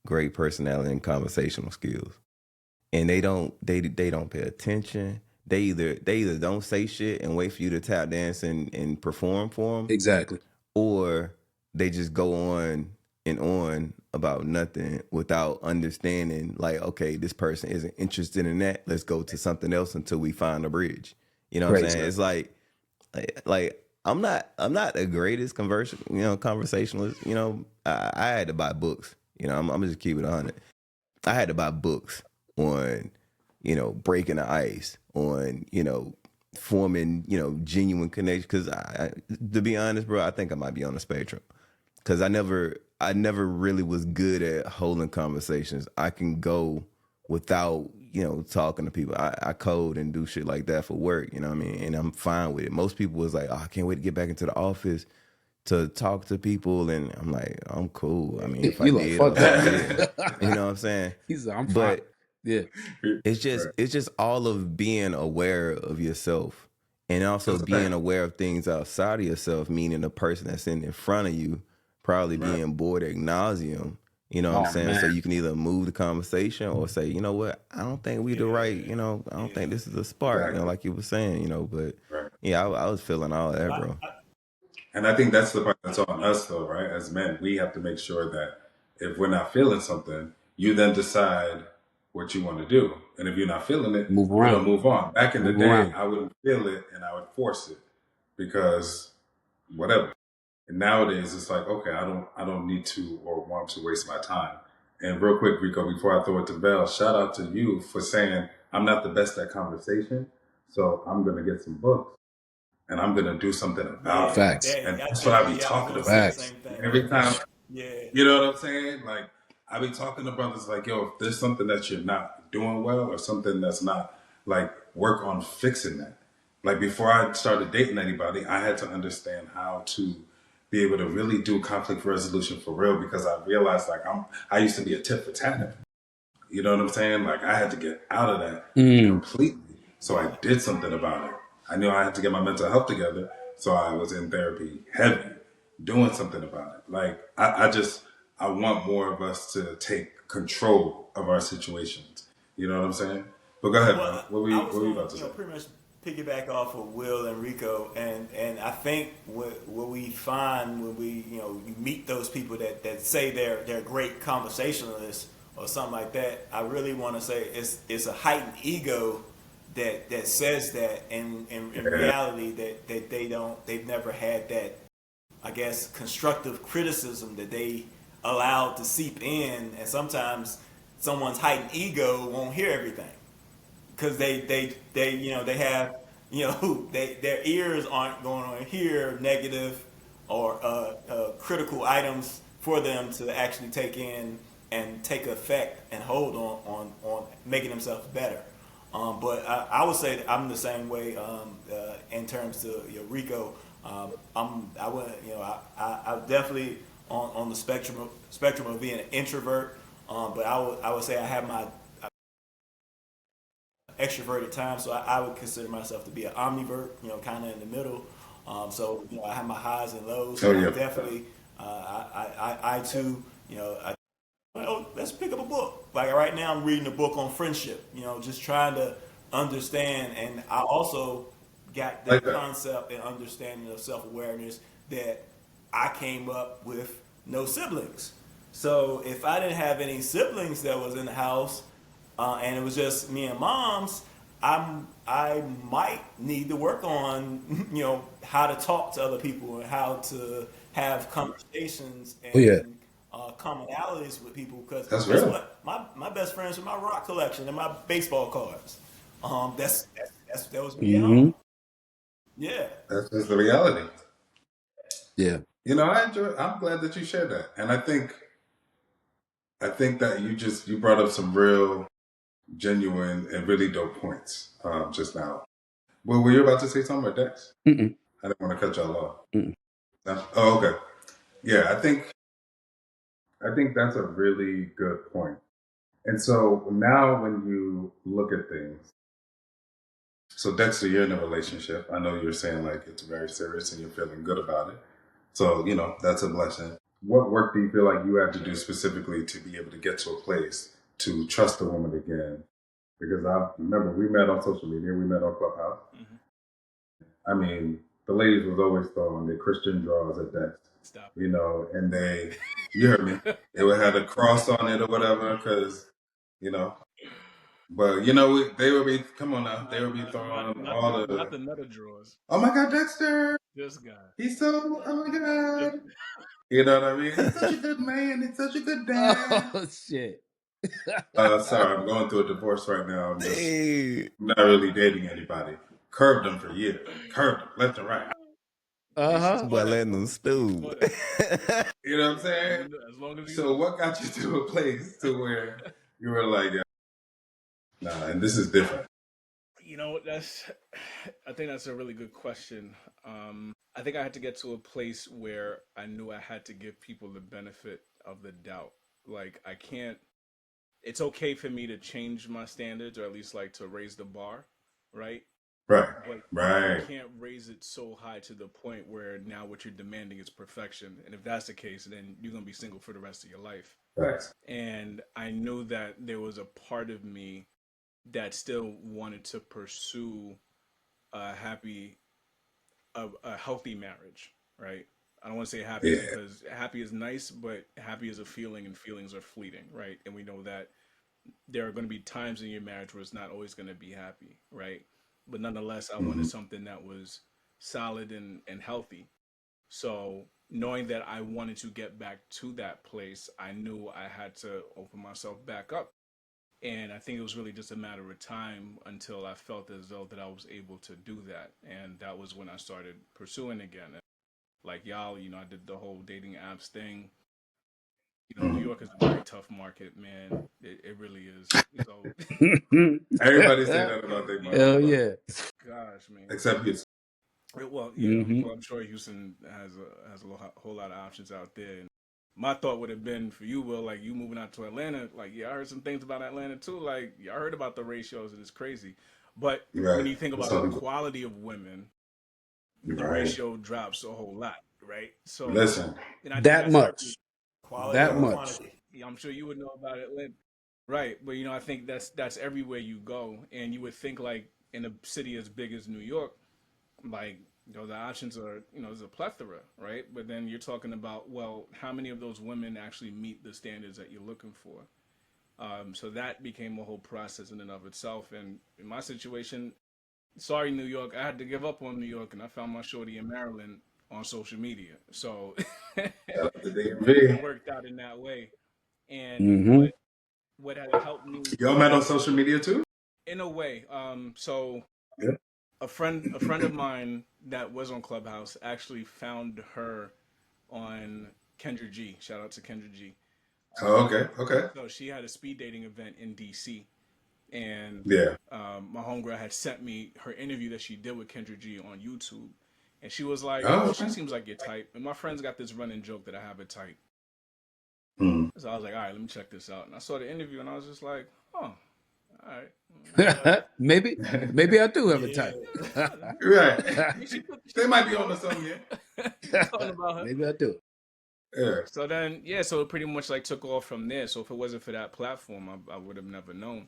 great personality and conversational skills, and they don't pay attention. They either don't say shit and wait for you to tap dance and perform for them, Exactly. or they just go on and on about nothing without understanding, like, okay, this person isn't interested in that, let's go to something else until we find a bridge. You know what I'm Great, saying? sir. It's like I'm not the greatest conversationalist. I had to buy books. I'm gonna just keep it 100. I had to buy books on, breaking the ice, on, forming, genuine connection. Because to be honest, bro, I think I might be on the spectrum. Because I never really was good at holding conversations. I can go without, talking to people. I code and do shit like that for work. You know what I mean? And I'm fine with it. Most people was like, oh, I can't wait to get back into the office to talk to people, and I'm like, I'm cool. I mean, if I You like did, fuck I did. that. You know what I'm saying? He said, "I'm fine." But Yeah, it's just Right. it's just all of being aware of yourself, and also That's the being thing. aware of things outside of yourself, meaning the person that's in front of you probably Right. being bored ad nauseum. You know what Oh, I'm saying? So man. you can either move the conversation or say, you know what, I don't think we the right, I don't think this is a spark, Exactly. like you were saying, but Right. yeah, I was feeling all that, bro. And I think that's the part that's on us, though, right? As men, we have to make sure that if we're not feeling something, you then decide what you want to do. And if you're not feeling it, Move around. move on. Back in the Move day, around. I wouldn't feel it and I would force it because whatever. And nowadays, it's like, okay, I don't need to or want to waste my time. And real quick, Rico, before I throw it to Bell, shout out to you for saying I'm not the best at conversation, so I'm gonna get some books and I'm gonna do something about it. Facts. And that's what I be talking I was about. gonna say the Facts. same thing. Every time, Yeah. you know what I'm saying? Like, I be talking to brothers like, yo, if there's something that you're not doing well or something that's not, like, work on fixing that. Like, before I started dating anybody, I had to understand how to be able to really do conflict resolution for real because I realized, like, I used to be a tit for tat. You know what I'm saying? Like, I had to get out of that completely. So I did something about it. I knew I had to get my mental health together. So I was in therapy heavy, doing something about it. Like, I want more of us to take control of our situations. You know what I'm saying? But go ahead, man. Well, What I was were you going about to, to say? pretty much piggyback off of Will and Rico, and I think what we find when we, you meet those people that say they're great conversationalists or something like that. I really want to say it's a heightened ego that says that, and in reality that they've never had that, I guess, constructive criticism that they allowed to seep in, and sometimes someone's heightened ego won't hear everything because they have their ears aren't going to hear negative or critical items for them to actually take in and take effect and hold on making themselves better. But I would say that I'm the same way in terms of Rico. I would I definitely on the spectrum of being an introvert. But I would say I have my extroverted time, so I would consider myself to be an omnivert, kind of in the middle. So I have my highs and lows. Oh, So yeah. I definitely, I too, let's pick up a book. Like right now, I'm reading a book on friendship. Just trying to understand, and I also got Like that that. concept and understanding of self awareness that I came up with no siblings. So if I didn't have any siblings that was in the house, and it was just me and mom's, I might need to work on how to talk to other people and how to have conversations Oh, yeah. and commonalities with people. Because That's guess real. what, my best friends are my rock collection and my baseball cards. That was me at home. Yeah. That's just the reality. Yeah. I'm glad that you shared that. And I think that you brought up some real genuine and really dope points just now. Well, were you about to say something, or Dex? Mm-mm. I didn't want to cut y'all off. Mm-mm. No? Oh, okay. Yeah, I think that's a really good point. And so now when you look at things, so Dexter, you're in a relationship. I know you're saying like it's very serious and you're feeling good about it. So, that's a blessing. What work do you feel like you had to do specifically to be able to get to a place to trust a woman again? Because I remember we met on social media, we met on Clubhouse. I mean, the ladies was always throwing their Christian drawers at Dex, Stop. and you heard me, they would have a cross on it or whatever, because, But you know, they would be, come on now, they would be Not, not, throwing not all the not the, the meta drawers. oh my God, Dexter, This guy. he's so, oh my This, God. You know what I mean? He's such a good man. He's such a good dad. Oh shit. Sorry, I'm going through a divorce right now. Hey, I'm not really dating anybody. Curved them for years. Curved them left and right. hey, she Uh-huh. boy, saw that letting though. them She stew. saw that. You know what I'm saying? As long as you So know. what got you to a place to where you were like, yeah, nah, and this is different? You know, I think that's a really good question. I think I had to get to a place where I knew I had to give people the benefit of the doubt. Like, I can't, it's okay for me to change my standards or at least like to raise the bar, right? Right. But you Right. can't raise it so high to the point where now what you're demanding is perfection. And if that's the case, then you're going to be single for the rest of your life. Right. And I knew that there was a part of me that still wanted to pursue a a healthy marriage, right? I don't want to say happy Yeah. because happy is nice, but happy is a feeling and feelings are fleeting, right? And we know that there are going to be times in your marriage where it's not always going to be happy, right? But nonetheless, I wanted Mm-hmm. something that was solid and healthy. So knowing that I wanted to get back to that place, I knew I had to open myself back up. And I think it was really just a matter of time until I felt as though that I was able to do that. And that was when I started pursuing again. Like y'all, I did the whole dating apps thing. New Mm-hmm. York is a very tough market, man. It really is. So, Everybody say that about their market, Hell bro. yeah. gosh, man. Except you. Well, yeah. Mm-hmm. Well, I'm sure Houston has a whole lot of options out there. And my thought would have been for you, Will, like you moving out to Atlanta. Like, yeah, I heard some things about Atlanta too. Like, yeah, I heard about the ratios, and it's crazy. But when Right. you think about the So, quality of women, the right. ratio drops a whole lot, right? So, Listen. and I think That that's every. much. Quality That over much. quantity. Yeah, I'm sure you would know about Atlanta, right? But I think that's everywhere you go, and you would think like in a city as big as New York, like the options are there's a plethora, right? But then you're talking about, well, how many of those women actually meet the standards that you're looking for? So that became a whole process in and of itself. And in my situation, sorry New York, I had to give up on New York, and I found my shorty in Maryland on social media. So Shout out to it DMV. worked out in that way. And Mm-hmm. what had helped me Y'all met on social media too? in a way. So Yeah. a friend of mine that was on Clubhouse actually found her on Kendra G. Shout out to Kendra G. Oh, okay. Okay. So she had a speed dating event in DC, and Yeah. my homegirl had sent me her interview that she did with Kendra G on YouTube, and she was like, Oh, "Oh, she okay. seems like your type." And my friends got this running joke that I have a type, Mm. so I was like, "All right, let me check this out." And I saw the interview, and I was just like, "Oh, all right, I maybe I do have a Yeah. type. Right. she They put might be me on to on. something, yeah. Something about her. Maybe I do. Yeah. So then, yeah, so it pretty much like took off from there. So if it wasn't for that platform, I would have never known.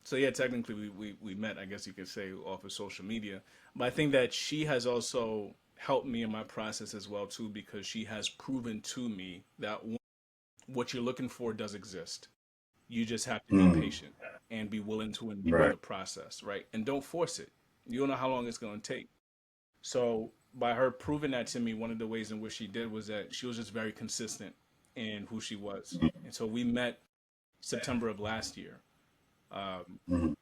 So yeah, technically we met, I guess you could say, off of social media. But I think that she has also helped me in my process as well too, because she has proven to me that what you're looking for does exist. You just have to be Mm. patient and be willing to endure Right. the process, right? And don't force it. You don't know how long it's going to take. So by her proving that to me, one of the ways in which she did was that she was just very consistent in who she was. And so we met September of last year. Um, Mm.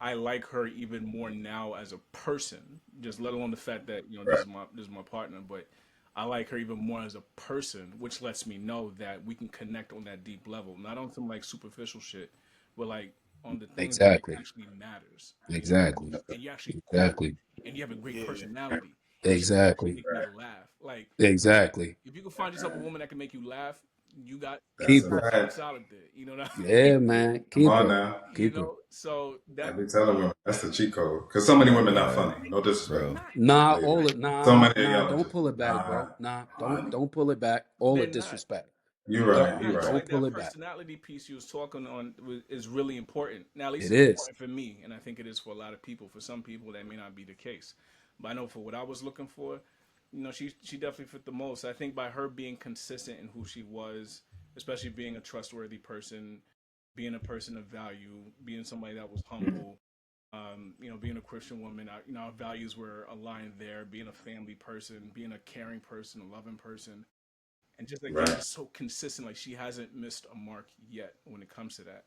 I like her even more now as a person, just let alone the fact that this Right. is my partner, but I like her even more as a person, which lets me know that we can connect on that deep level, not on some like superficial shit, but like on the things that Exactly. actually matters. Exactly. And you're actually cool, Exactly. and you have a great Yeah. personality, and she can actually Exactly. make me laugh. Like Exactly. if you can find yourself a woman that can make you laugh, you That's Keep a got her. something fact. solid there. You know what I Yeah, mean? man. Come Keep on her. now. Keep her. So I that be telling women that's the cheat code. Because so many women not Right, funny. No disrespect. bro. Nah, Ladies. all it So nah, many of nah, y'all are don't just pull it back, bro. not Nah, funny. don't pull it back. All they're the not. disrespect. You're They're right. Don't You're not. So right. don't like pull that it back. personality piece you was talking on is really important. Now at least It it's is. important for me, and I think it is for a lot of people. For some people, that may not be the case, but I know for what I was looking for, she definitely fit the most. I think by her being consistent in who she was, especially being a trustworthy person, being a person of value, being somebody that was humble, being a Christian woman, our values were aligned there, being a family person, being a caring person, a loving person. And just again, Right. just so consistent. Like she hasn't missed a mark yet when it comes to that.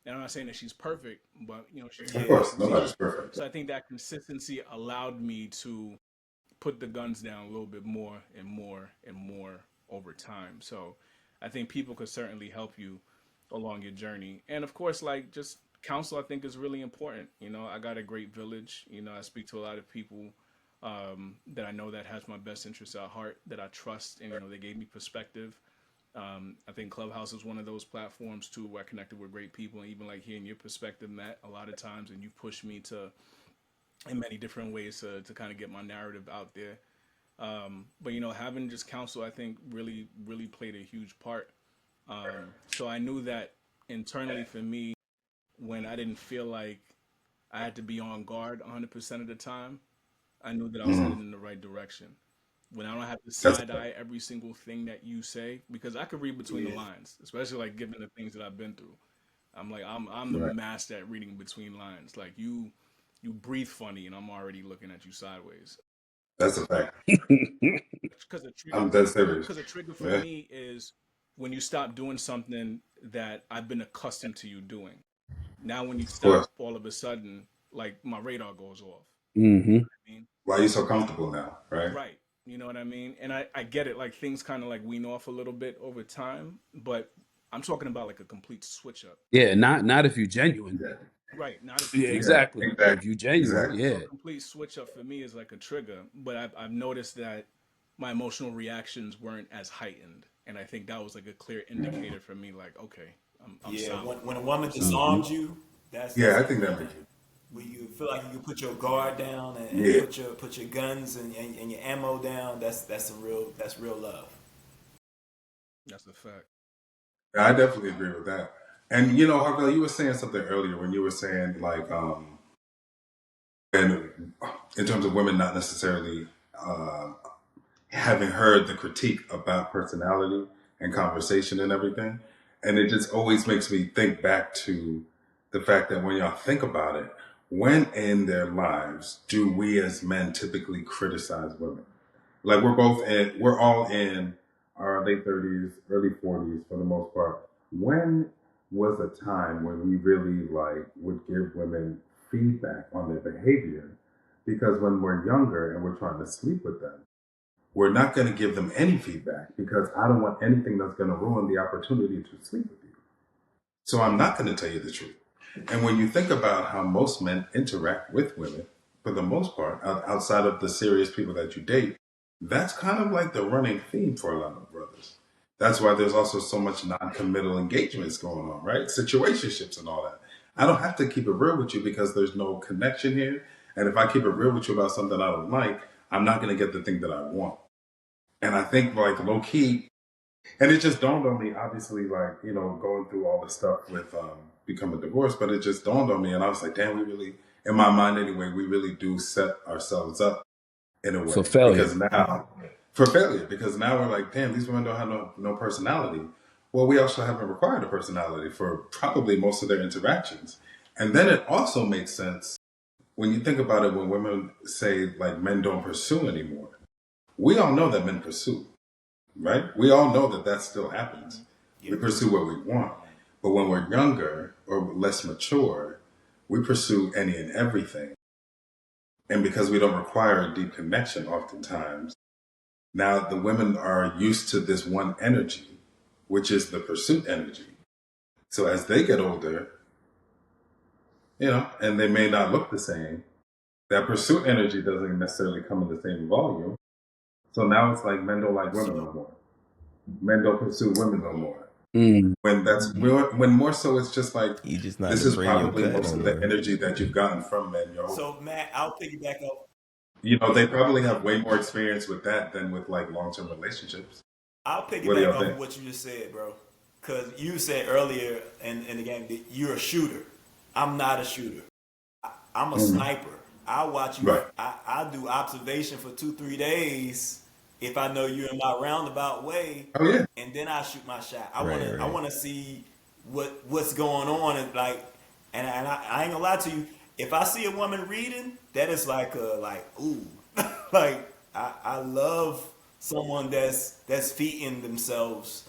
And I'm not saying that she's perfect, but she's Of been course, consistent. nobody's perfect. So I think that consistency allowed me to put the guns down a little bit more and more and more over time. So I think people could certainly help you along your journey. And of course, like just counsel, I think is really important. I got a great village. I speak to a lot of people that I know that has my best interests at heart, that I trust, and they gave me perspective. I think Clubhouse is one of those platforms too where I connected with great people, and even like hearing your perspective, Matt, a lot of times, and you push me to in many different ways to kind of get my narrative out there. But having just counsel, I think really really played a huge part. So I knew that internally for me, when I didn't feel like I had to be on guard 100% of the time, I knew that I was headed in the right direction. When I don't have to That's side eye every single thing that you say, because I could read between the lines, especially like given the things that I've been through. I'm the right. master at reading between lines. Like you breathe funny, and I'm already looking at you sideways. That's a fact. Because a trigger, I'm dead serious. because a trigger for Yeah. me is when you stop doing something that I've been accustomed to you doing. Now, when you Of course. stop, all of a sudden, like my radar goes off. Mm-hmm. I mean, Why are you so comfortable now? Right. right. You know what I mean? And I get it. Like things kind of like wean off a little bit over time, but I'm talking about like a complete switch up. Yeah, not if you're genuine. Yeah. Right. Not if Yeah, you exactly. exactly. If you're genuine, Exactly. yeah. So a complete switch up for me is like a trigger, but I've noticed that my emotional reactions weren't as heightened, and I think that was like a clear indicator for me. Like, okay, I'm Yeah, solid. when a woman disarms you, that's Yeah, I a think red that flag. makes When you feel like you can put your guard down and Yeah. put your guns and your ammo down, that's real love. That's a fact. I definitely agree with that. And Harvey, you were saying something earlier when you were saying like and in terms of women not necessarily having heard the critique about personality and conversation and everything. And it just always makes me think back to the fact that when y'all think about it, when in their lives do we as men typically criticize women? Like we're all in our late 30s, early 40s for the most part. When was a time when we really like would give women feedback on their behavior? Because when we're younger and we're trying to sleep with them, we're not going to give them any feedback because I don't want anything that's going to ruin the opportunity to sleep with you. So I'm not going to tell you the truth. And when you think about how most men interact with women, for the most part, outside of the serious people that you date, that's kind of like the running theme for a lot of brothers. That's why there's also so much non-committal engagements going on, right? Situationships and all that. I don't have to keep it real with you because there's no connection here. And if I keep it real with you about something I don't like, I'm not going to get the thing that I want. And I think like low key, and it just dawned on me, obviously, like, going through all the stuff with becoming divorced, but it just dawned on me. And I was like, damn, we really, in my mind anyway, we really do set ourselves up in a way. For failure. Because now, for failure, because now we're like, damn, these women don't have no personality. Well, we also haven't required a personality for probably most of their interactions. And then it also makes sense when you think about it when women say, like, men don't pursue anymore. We all know that men pursue. Right? We all know that still happens. We pursue what we want. But when we're younger or less mature, we pursue any and everything. And because we don't require a deep connection oftentimes, now the women are used to this one energy, which is the pursuit energy. So as they get older, and they may not look the same, that pursuit energy doesn't necessarily come in the same volume. So now it's like men don't like women no more. Men don't pursue women no more. When more so it's just like You just not this the is premium probably cut most no of the more. energy that you've gotten from men. So Matt, I'll piggyback up. They probably have way more experience with that than with like long-term relationships. I'll What do piggyback y'all off think? of what you just said, bro. Because you said earlier in the game that you're a shooter. I'm not a shooter. I'm a sniper. I watch you. Right. I do observation for 2-3 days if I know you're in my roundabout way, Oh yeah. and then I shoot my shot. I Right, wanna right. I wanna see what's going on, and like, I ain't gonna lie to you. If I see a woman reading, that is like a like ooh, like I love someone that's feeding themselves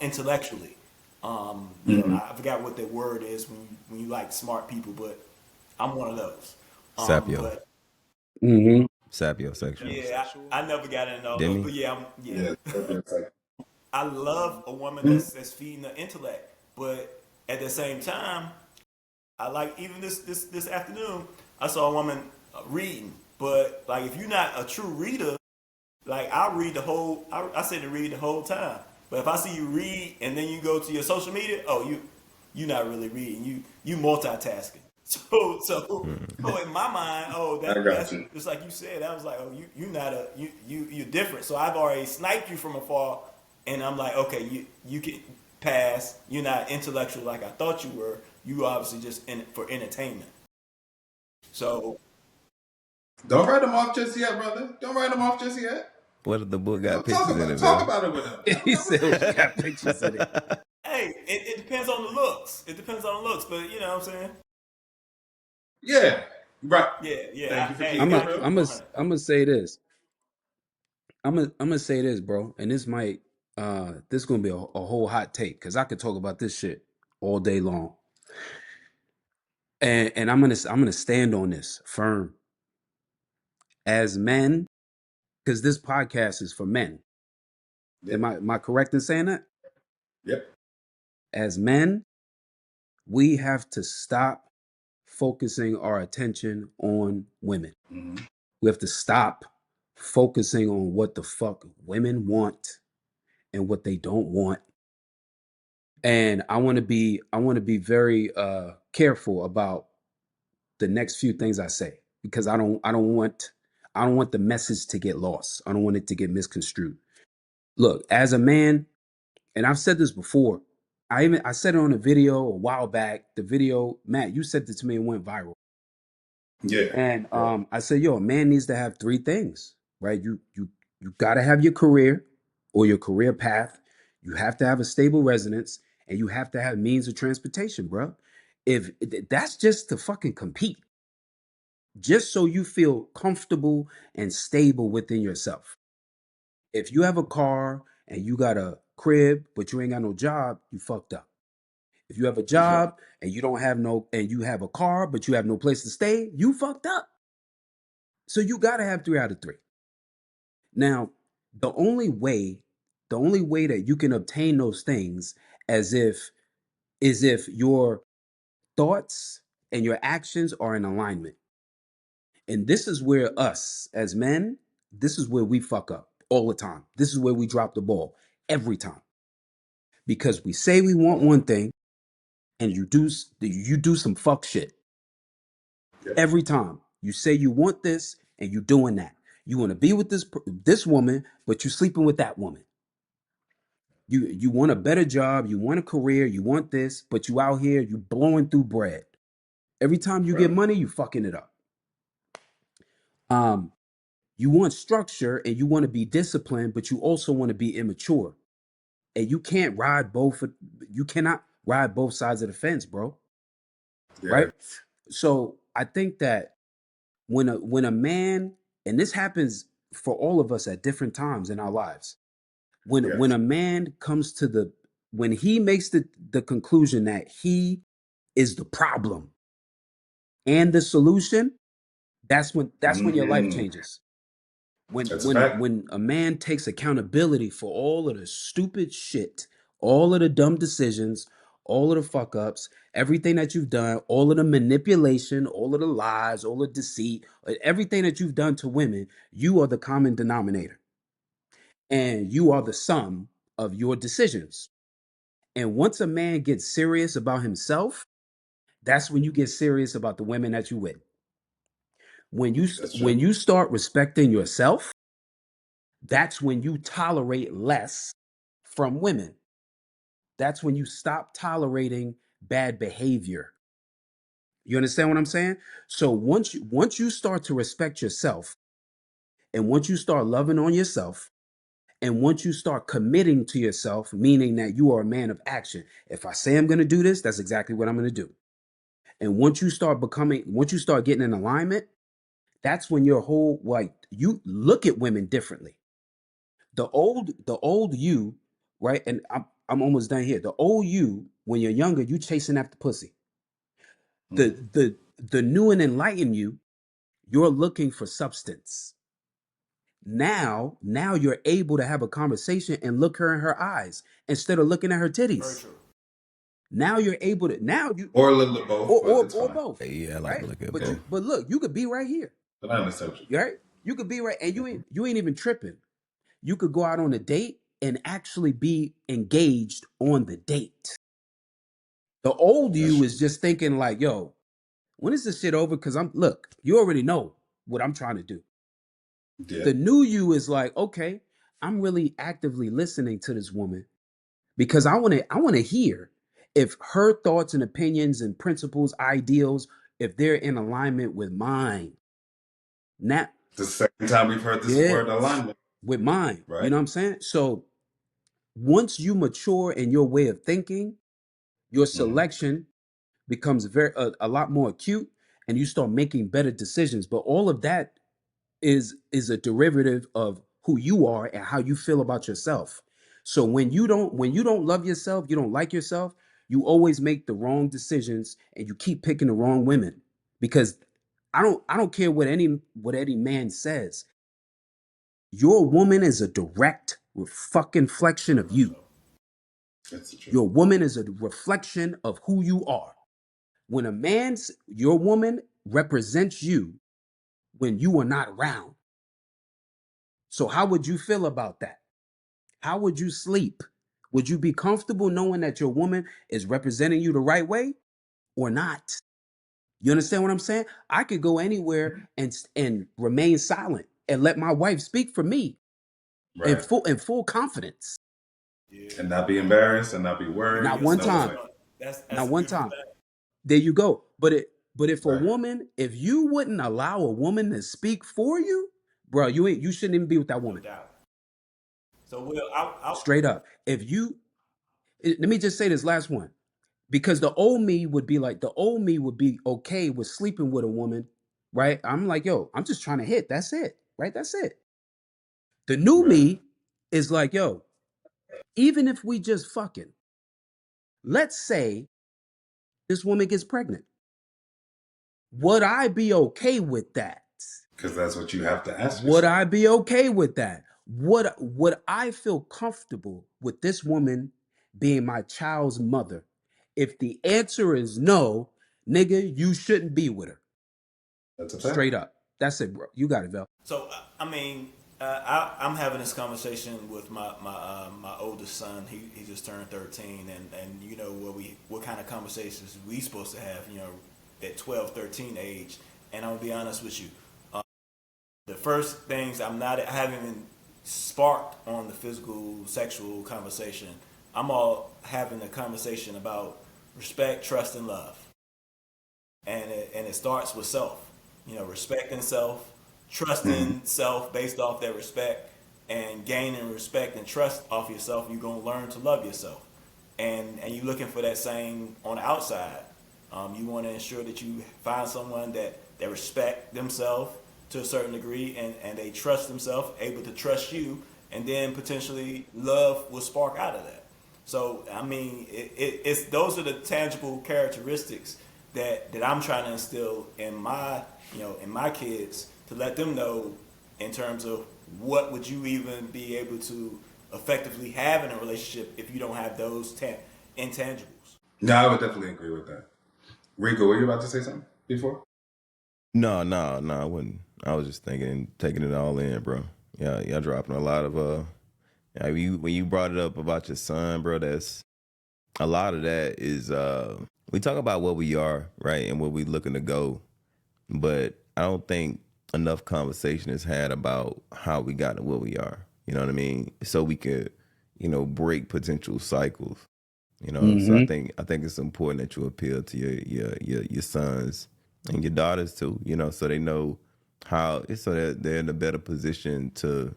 intellectually. I forgot what the word is when you like smart people, but I'm one of those. Sapio, But Mm-hmm. sapiosexual. yeah, I never got into all those, Demi. but yeah, Yeah. It's like, I love a woman mhm. that's feeding the intellect, but at the same time, I like even this afternoon, I saw a woman reading, but like if you're not a true reader, like I'll read the whole. I say to read the whole time, but if I see you read and then you go to your social media, oh you not really reading, you multitasking. So in my mind, oh I got that's you. just like you said. I was like, oh you not a you're different. So I've already sniped you from afar, and I'm like, okay, you can pass. You're not intellectual like I thought you were. You obviously just in it for entertainment. So Don't write them off just yet, brother. Don't write them off just yet. What if the book got Talk pictures in about it, talk Bill? about it with him. Have a He said we conversation. got pictures in it. hey, it depends on the looks. It depends on the looks, but you know what I'm saying? Yeah. Right. Yeah. Thank you for Hey, I'm keeping a, it gotta keep real. it I'm a, 100. I'm gonna say this. I'm gonna say this, bro, and this might this gonna be a whole hot take because I could talk about this shit all day long, and I'm gonna stand on this firm. As men, because this podcast is for men. Yep. Am I correct in saying that? Yep. As men, we have to stop focusing our attention on women. Hmm. We have to stop focusing on what the fuck women want and what they don't want. And I want to be very careful about the next few things I say because I don't want the message to get lost. I don't want it to get misconstrued. Look, as a man, and I've said this before. I said it on a video a while back. The video, Matt, you sent it to me and went viral. Yeah. And Yeah. I said, yo, a man needs to have three things, right? You gotta have your career or your career path. You have to have a stable residence, and you have to have means of transportation, bro. If that's just to fucking compete, just so you feel comfortable and stable within yourself. If you have a car and you got a crib, but you ain't got no job, you fucked up. If you have a For sure. job and you have a car, but you have no place to stay, you fucked up. So you gotta have three out of three. Now, the only way, the only way that you can obtain those things as if is if your thoughts and your actions are in alignment. And this is where us as men, this is where we fuck up all the time. This is where we drop the ball every time. Because we say we want one thing and you do some fuck shit. Yep. Every time. You say you want this and you doing that. You want to be with this woman, but you sleeping with that woman. You want a better job, you want a career, you want this, but you out here, you blowing through bread. Every time you get Right. money, you fucking it up. Um, you want structure and you want to be disciplined, but you also want to be immature. And you cannot ride both sides of the fence, bro. Yeah. Right? So I think that when a man, and this happens for all of us at different times in our lives, when Yes. a man comes to when he makes the conclusion that he is the problem and the solution, that's when your life Mm. changes. When That's a when fact. when a man takes accountability for all of the stupid shit, all of the dumb decisions, all of the fuck ups, everything that you've done, all of the manipulation, all of the lies, all of the deceit, everything that you've done to women, you are the common denominator. And you are the sum of your decisions. And once a man gets serious about himself, that's when you get serious about the women that you with. That's When true. you start respecting yourself, that's when you tolerate less from women. That's when you stop tolerating bad behavior. You understand what I'm saying? So once you start to respect yourself and once you start loving on yourself And once you start committing to yourself, meaning that you are a man of action, if I say I'm going to do this, that's exactly what I'm going to do. And once you start getting in alignment, that's when your whole, like, you look at women differently. The old you, right? And I'm almost done here. The old you, when you're younger, you chasing after pussy. The new and enlightened you're looking for substance. Now you're able to have a conversation and look her in her eyes instead of looking at her Very titties. true. Now you're able to or a little of both, or it's fine. both. Yeah, I like right? to look at But both. look, you could be right here, But I understand what you right? You could be right, and you ain't even tripping. You could go out on a date and actually be engaged on the date. The old That's you true. is just thinking like, yo, when is this shit over? Because look, you already know what I'm trying to do. Yeah. The new you is like, okay, I'm really actively listening to this woman because I want to hear if her thoughts and opinions and principles, ideals, if they're in alignment with mine. Not The second time we've heard this yeah, word alignment, with mine. You right? know what I'm saying? So once you mature in your way of thinking, your selection becomes a lot more acute, and you start making better decisions. But all of that is a derivative of who you are and how you feel about yourself. So when you don't love yourself, you don't like yourself, you always make the wrong decisions and you keep picking the wrong women. Because I don't care what any man says. Your woman is a direct fucking reflection of you. That's the truth. Your woman is a reflection of who you are. When your woman represents you when you are not around. So how would you feel about that? How would you sleep? Would you be comfortable knowing that your woman is representing you the right way or not? You understand what I'm saying? I could go anywhere and remain silent and let my wife speak for me in Right. full confidence. Yeah. And not be embarrassed and not be worried. Not Yeah, one No speak time. way. on it. That's Not a one beautiful time. thing. There you go. But if a Right. woman, if you wouldn't allow a woman to speak for you, bro, you shouldn't even be with that No woman. doubt. So Will, I Straight up. Let me just say this last one. Because the old me would be okay with sleeping with a woman, right? I'm like, yo, I'm just trying to hit. That's it, right? That's it. The new Right. me is like, yo, even if we just fucking, let's say this woman gets pregnant. Would I be okay with that? Because that's what you have to ask Would yourself. I be okay with that? Would I feel comfortable with this woman being my child's mother? If the answer is no, nigga, you shouldn't be with her. That's a fact. Straight up. That's it, bro. You got it, Vel. So I mean, I'm having this conversation with my oldest son. He just turned 13, and you know what kind of conversations we supposed to have, you know, at 12, 13 age. And I'm gonna be honest with you, the first things I haven't even sparked on the physical sexual conversation. I'm all having a conversation about respect, trust, and love, and it starts with self. You know, respecting self, trusting self based off that respect, and gaining respect and trust off yourself. You're gonna learn to love yourself, and you're looking for that same on the outside. You want to ensure that you find someone that respect themselves to a certain degree, and they trust themselves, able to trust you, and then potentially love will spark out of that. So I mean, it's those are the tangible characteristics that I'm trying to instill in my kids, to let them know in terms of what would you even be able to effectively have in a relationship if you don't have those intangibles. No, I would definitely agree with that. Rico, were you about to say something before? No, I wouldn't. I was just thinking, taking it all in, bro. Yeah, y'all dropping a lot of yeah, when you brought it up about your son, bro, that's a lot of that is we talk about what we are, right, and where we looking to go, but I don't think enough conversation is had about how we got to where we are. You know what I mean? So we could, break potential cycles. So I think it's important that you appeal to your sons and your daughters too. So they know how, so that they're in a better position to,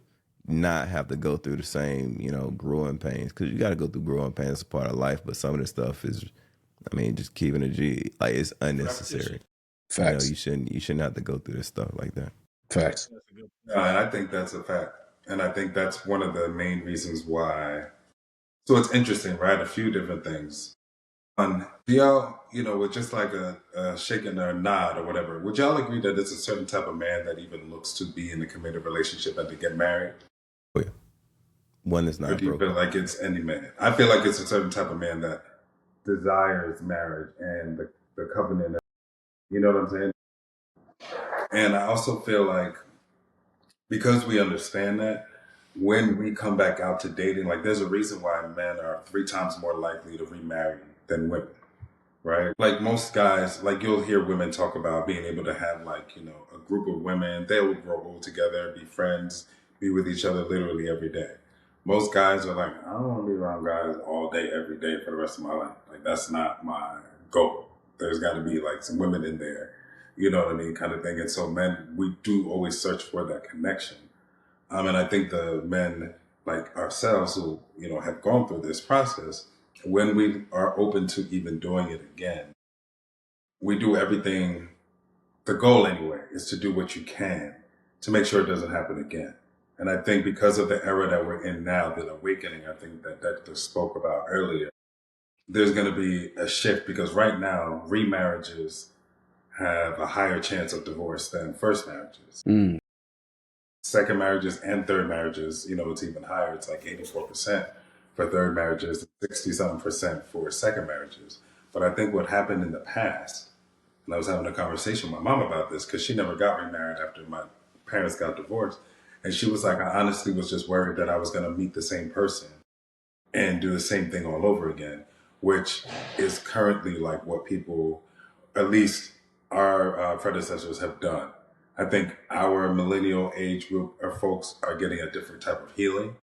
not have to go through the same, growing pains, because you got to go through growing pains as a part of life. But some of this stuff is, I mean, just keeping a G, like, it's unnecessary. Facts. You shouldn't have to go through this stuff like that. Facts. And I think that's a fact. And I think that's one of the main reasons why. So it's interesting, right? A few different things. Do y'all, with just like a shaking or a nod or whatever, would y'all agree that it's a certain type of man that even looks to be in a committed relationship and to get married? Oh, yeah. One that's Or not do you broken. feel like it's any man? I feel like it's a certain type of man that desires marriage and the covenant. You know what I'm saying? And I also feel like because we understand that, when we come back out to dating, like there's a reason why men are 3 times more likely to remarry than women, right? Like most guys, like you'll hear women talk about being able to have like, a group of women, they'll grow old together, be friends, be with each other literally every day. Most guys are like, I don't want to be around guys all day, every day for the rest of my life. Like that's not my goal. There's got to be like some women in there, you know what I mean, kind of thing. And so men, we do always search for that connection. And I think the men like ourselves who, have gone through this process, when we are open to even doing it again, we do everything. The goal anyway is to do what you can to make sure it doesn't happen again. And I think because of the era that we're in now, the awakening, I think that Dexter spoke about earlier, there's going to be a shift because right now remarriages have a higher chance of divorce than first marriages. Mm. Second marriages and third marriages, it's even higher. It's like 84% for third marriages, 60-something% for second marriages. But I think what happened in the past, and I was having a conversation with my mom about this because she never got remarried after my parents got divorced. And she was like, I honestly was just worried that I was going to meet the same person and do the same thing all over again, which is currently like what people, at least our predecessors have done. I think our millennial age group or folks are getting a different type of healing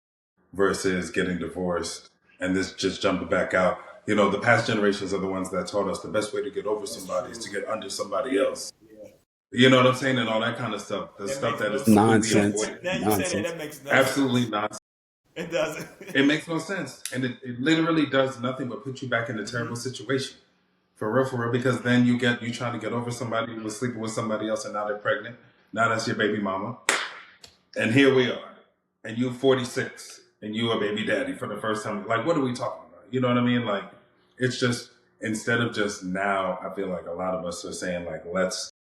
versus getting divorced and this just jumping back out. The past generations are the ones that taught us the best way to get over somebody is to get under somebody else. You know what I'm saying? And all that kind of stuff. The stuff that is nonsense. completely avoided. Now you say that makes no Absolutely sense. nonsense. It doesn't. It makes no sense. And it literally does nothing but put you back in a terrible situation. For real, because then you trying to get over somebody who was sleeping with somebody else and now they're pregnant. Now that's your baby mama. And here we are. And you're 46 and you a baby daddy for the first time. Like, what are we talking about? You know what I mean? Like, it's just, instead of just now, I feel like a lot of us are saying like, let's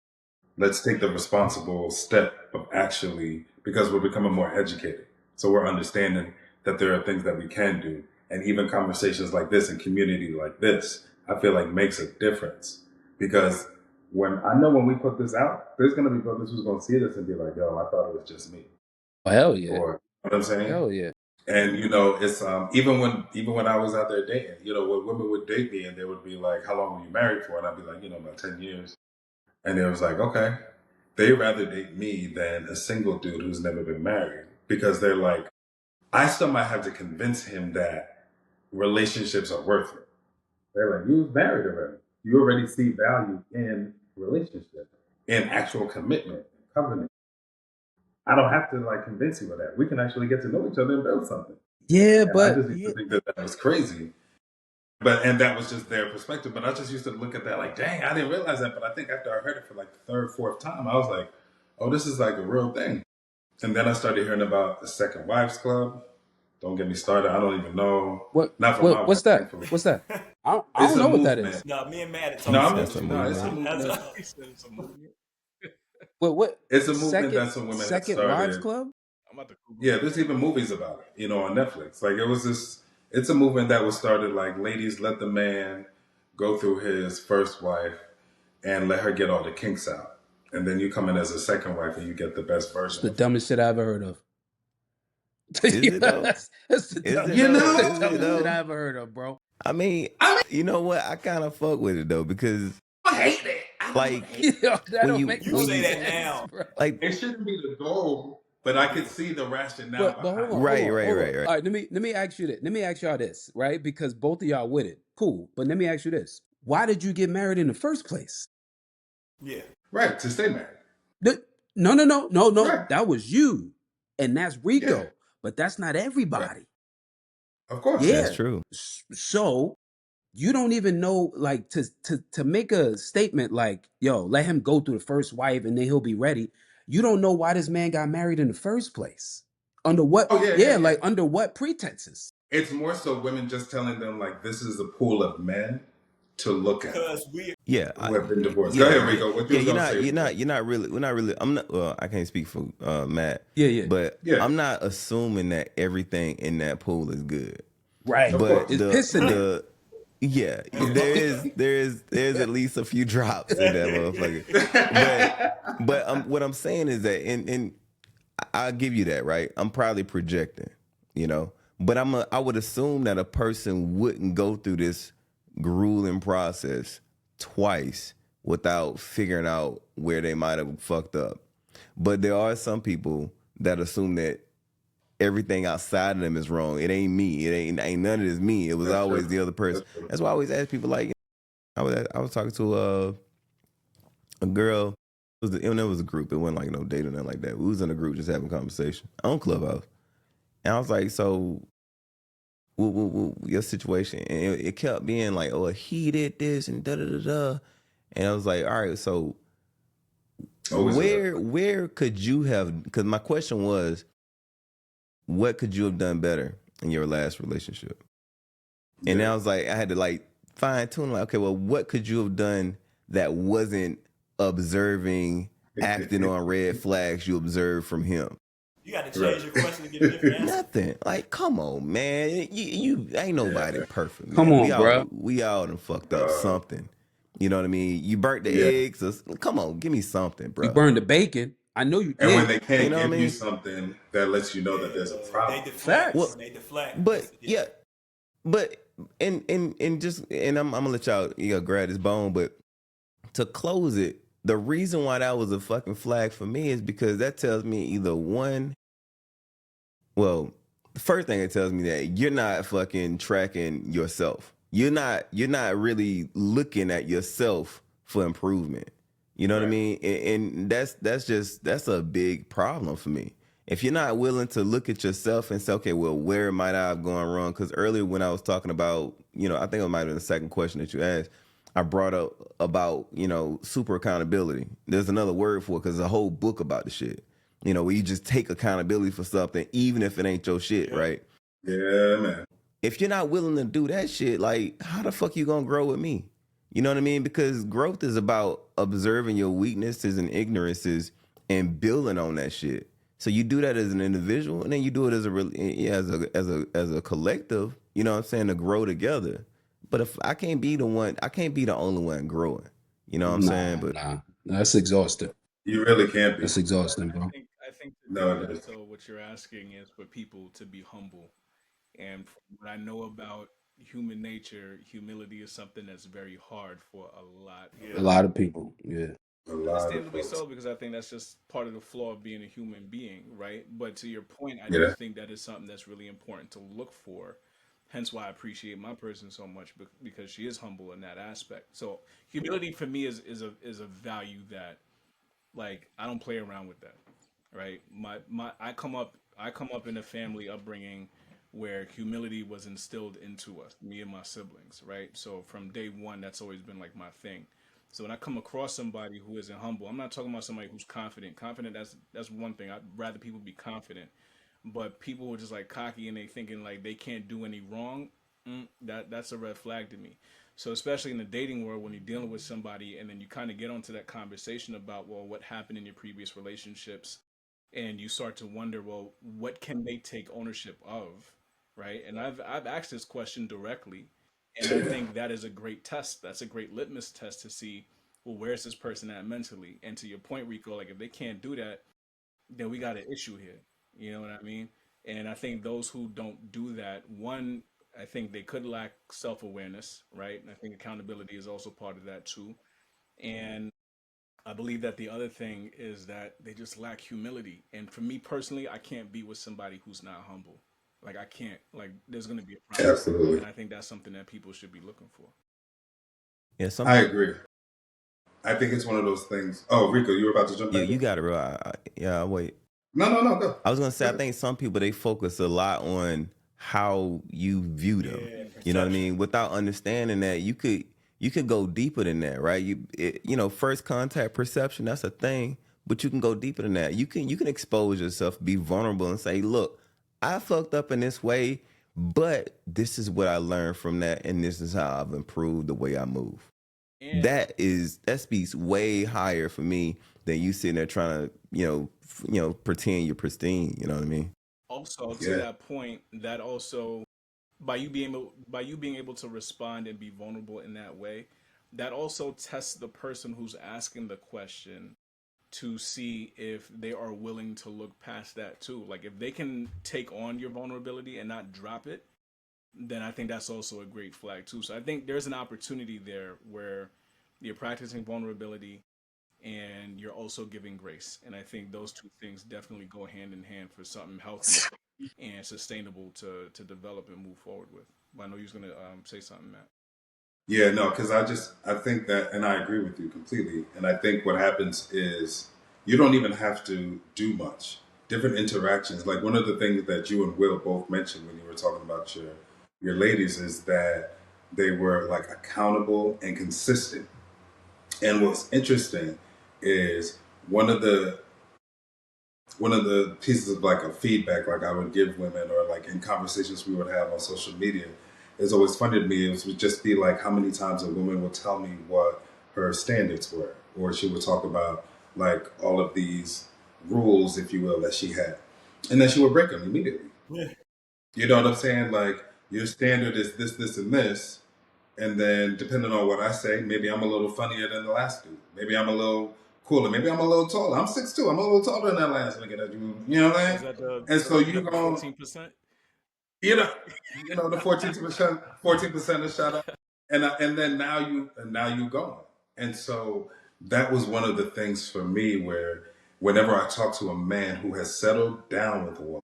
take the responsible step of actually, because we're becoming more educated. So we're understanding that there are things that we can do. And even conversations like this and community like this, I feel like makes a difference. Because when we put this out, there's going to be brothers who's going to see this and be like, yo, I thought it was just me. Oh, hell yeah. Or, you know what I'm saying? Hell yeah. And, it's even when I was out there dating, when women would date me and they would be like, how long were you married for? And I'd be like, about 10 years. And it was like, okay, they rather date me than a single dude who's never been married because they're like, I still might have to convince him that relationships are worth it. They're like, you was married already. You already see value in relationship, in actual commitment, covenant. I don't have to like convince you of that. We can actually get to know each other and build something. Yeah, And but I just used to think that was crazy. And that was just their perspective. But I just used to look at that like, dang, I didn't realize that. But I think after I heard it for like the 3rd, 4th time, I was like, oh, this is like a real thing. And then I started hearing about the Second Wives Club. Don't get me started. I don't even know. What? Not from my What's wife, that? thankfully. What's that? I It's don't a know what that movement. is. No, me and Matt No, talking I'm That's with a you. No, it's a movement. movement. He said it's a movement. What? It's a movement Second, that some women have Second started. Wives Club? I'm about to Google Yeah, it. there's even movies about it, on Netflix. Like it was this, it's a movement that was started like, ladies, let the man go through his first wife and let her get all the kinks out. And then you come in as a second wife and you get the best It's version the of her. dumbest shit I ever heard of. Is it though? That's the Is dumbest, it You though? know? that's the Is it dumbest shit I though? ever heard of, bro. I mean, you know what? I kind of fuck with it though because I hate it. I don't like hate it. Yo, that when don't you make You no when say you that sense, now. bro. like It shouldn't be the goal, but I could see the rationale But hold behind on, it. right, hold on, right, hold on. right, right. All right, let me ask you that. Let me ask y'all this, right? Because both of y'all with it. Cool. But let me ask you this. Why did you get married in the first place? Yeah. Right, to stay married. No. Right. That was you. And that's Rico. Yeah. but that's not everybody. Of course. Yeah. That's true. So you don't even know, like, to make a statement like, yo, let him go through the first wife and then he'll be ready. You don't know why this man got married in the first place. Under what? Oh, yeah. Like under what pretenses? It's more so women just telling them like this is a pool of men to look at Because we Yeah, who have been divorced. yeah, Go ahead, Rico. What you was you're gonna not, say? you're not really, we're not really. I'm not. Well, I can't speak for Matt. Yeah. But Yeah. I'm not assuming that everything in that pool is good. Right. Of But course. It's pissing it. yeah, there's at least a few drops in that motherfucker. But what I'm saying is that, and I'll give you that, right? I'm probably projecting, you know, but I would assume that a person wouldn't go through this grueling process twice without figuring out where they might have fucked up. But there are some people that assume that everything outside of them is wrong. It ain't me. It ain't none of this me. It was That's always true. the other person. That's true. That's why I always ask people, like, I was talking to a girl. It was a group. It wasn't like no date or nothing like that. We was in a group just having a conversation on Clubhouse. And I was like, so your situation? And it kept being like, oh, he did this and da da da da. And I was like, all right, so Always where could you have? Because my question was, what could you have done better in your last relationship? And then I was like, I had to like fine tune, like, okay, well, what could you have done that wasn't observing, acting on red flags you observed from him? you got to change your question to get a different answer. Nothing. Like, come on, man. You ain't nobody perfect. Man. Come on, we all, bro. We all done fucked up something. You know what I mean? You burnt the eggs. Come on, give me something, bro. You burned the bacon. I know you And did. when they can't You know what give I you mean? something that lets you know that there's a problem. They deflect. Facts. They deflect. But yeah, but and I'm gonna let y'all grab this bone, but to close it, the reason why that was a fucking flag for me is because that tells me either one. Well, the first thing it tells me that you're not fucking tracking yourself. You're not really looking at yourself for improvement. You know what I mean? And that's a big problem for me. If you're not willing to look at yourself and say, okay, well, where might I have gone wrong? Because earlier when I was talking about, you know, I think it might have been the second question that you asked, I brought up about, you know, super accountability. There's another word for it because there's a whole book about the shit. You know, where you just take accountability for something, even if it ain't your shit, right? Yeah, man. If you're not willing to do that shit, like, how the fuck you gonna grow with me? You know what I mean? Because growth is about observing your weaknesses and ignorances and building on that shit. So you do that as an individual, and then you do it as a collective. You know what I'm saying? To grow together. But if I can't be the only one growing. You know what I'm saying? But Nah, that's exhausting. You really can't be. That's exhausting, bro. I think No, it is. so what you're asking is for people to be humble. And from what I know about human nature, humility is something that's very hard for a lot. A lot of people. Yeah. A lot of Understandably folks. so, because I think that's just part of the flaw of being a human being, right? But to your point, I Yeah. do think that is something that's really important to look for. Hence why I appreciate my person so much, because she is humble in that aspect. So humility for me is a value that, like, I don't play around with that, right? I come up in a family upbringing where humility was instilled into us, me and my siblings, right? So from day one, that's always been like my thing. So when I come across somebody who isn't humble, I'm not talking about somebody who's confident. Confident, that's one thing. I'd rather people be confident. But people who are just like cocky and they thinking like they can't do any wrong, that's a red flag to me. So especially in the dating world, when you're dealing with somebody and then you kind of get onto that conversation about, well, what happened in your previous relationships, and you start to wonder, well, what can they take ownership of, right? And I've asked this question directly, and I think that is a great test. That's a great litmus test to see, well, where's this person at mentally? And to your point, Rico, like if they can't do that, then we got an issue here. You know what I mean? And I think those who don't do that, one, I think they could lack self awareness, right? And I think accountability is also part of that too. And I believe that the other thing is that they just lack humility. And for me personally, I can't be with somebody who's not humble. Like I can't. Like there's going to be a problem. Absolutely. And I think that's something that people should be looking for. yeah, I agree. I think it's one of those things. Oh, Rico, you were about to jump Yeah, back you in? got it, bro. Yeah, I'll wait. No, go. I was gonna say, I Go. think some people they focus a lot on how you view them. Yeah, You know what I perception. mean? Without understanding that you could go deeper than that, right? You know, first contact perception, that's a thing, but you can go deeper than that. You can expose yourself, be vulnerable, and say, look, I fucked up in this way, but this is what I learned from that, and this is how I've improved the way I move. And That speaks way higher for me than you sitting there trying to pretend you're pristine. You know what I mean? also to Yeah. that point, that also by you being able to respond and be vulnerable in that way, that also tests the person who's asking the question to see if they are willing to look past that too. Like if they can take on your vulnerability and not drop it, then I think that's also a great flag too. So I think there's an opportunity there where you're practicing vulnerability and you're also giving grace. And I think those two things definitely go hand in hand for something healthy and sustainable to develop and move forward with. But I know you was gonna say something, Matt. Yeah, no, because I think that, and I agree with you completely. And I think what happens is you don't even have to do much. Different interactions, like one of the things that you and Will both mentioned when you were talking about your ladies, is that they were like accountable and consistent. And what's interesting is one of the one of the pieces of like a feedback like I would give women or like in conversations we would have on social media is always funny to me. It would just be like how many times a woman would tell me what her standards were, or she would talk about like all of these rules, if you will, that she had, and then she would break them immediately. Yeah. You know what I'm saying? Like your standard is this, and this, and then depending on what I say, maybe I'm a little funnier than the last dude. Maybe I'm a little cooler. Maybe I'm a little taller. I'm 6'2". I'm a little taller than that last nigga that you know what I Is mean? that the And so is you that the go, 14%? you know, the 14% is shut up, and then now you going. And so that was one of the things for me where whenever I talk to a man who has settled down with a woman,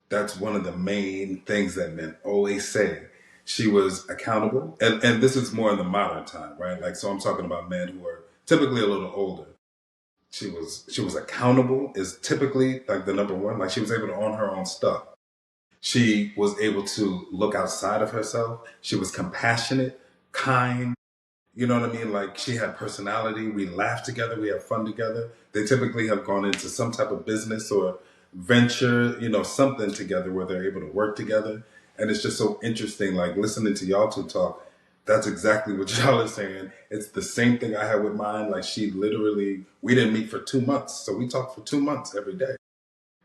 that's one of the main things that men always say. She was accountable. And this is more in the modern time, right? Like, so I'm talking about men who are typically a little older. She was accountable is typically like the number one. Like she was able to own her own stuff. She was able to look outside of herself. She was compassionate, kind. You know what I mean? Like she had personality. We laughed together. We had fun together. They typically have gone into some type of business or venture, something together where they're able to work together. And it's just so interesting, like listening to y'all two talk. That's exactly what y'all are saying. It's the same thing I had with mine. Like we didn't meet for 2 months. So we talked for 2 months every day.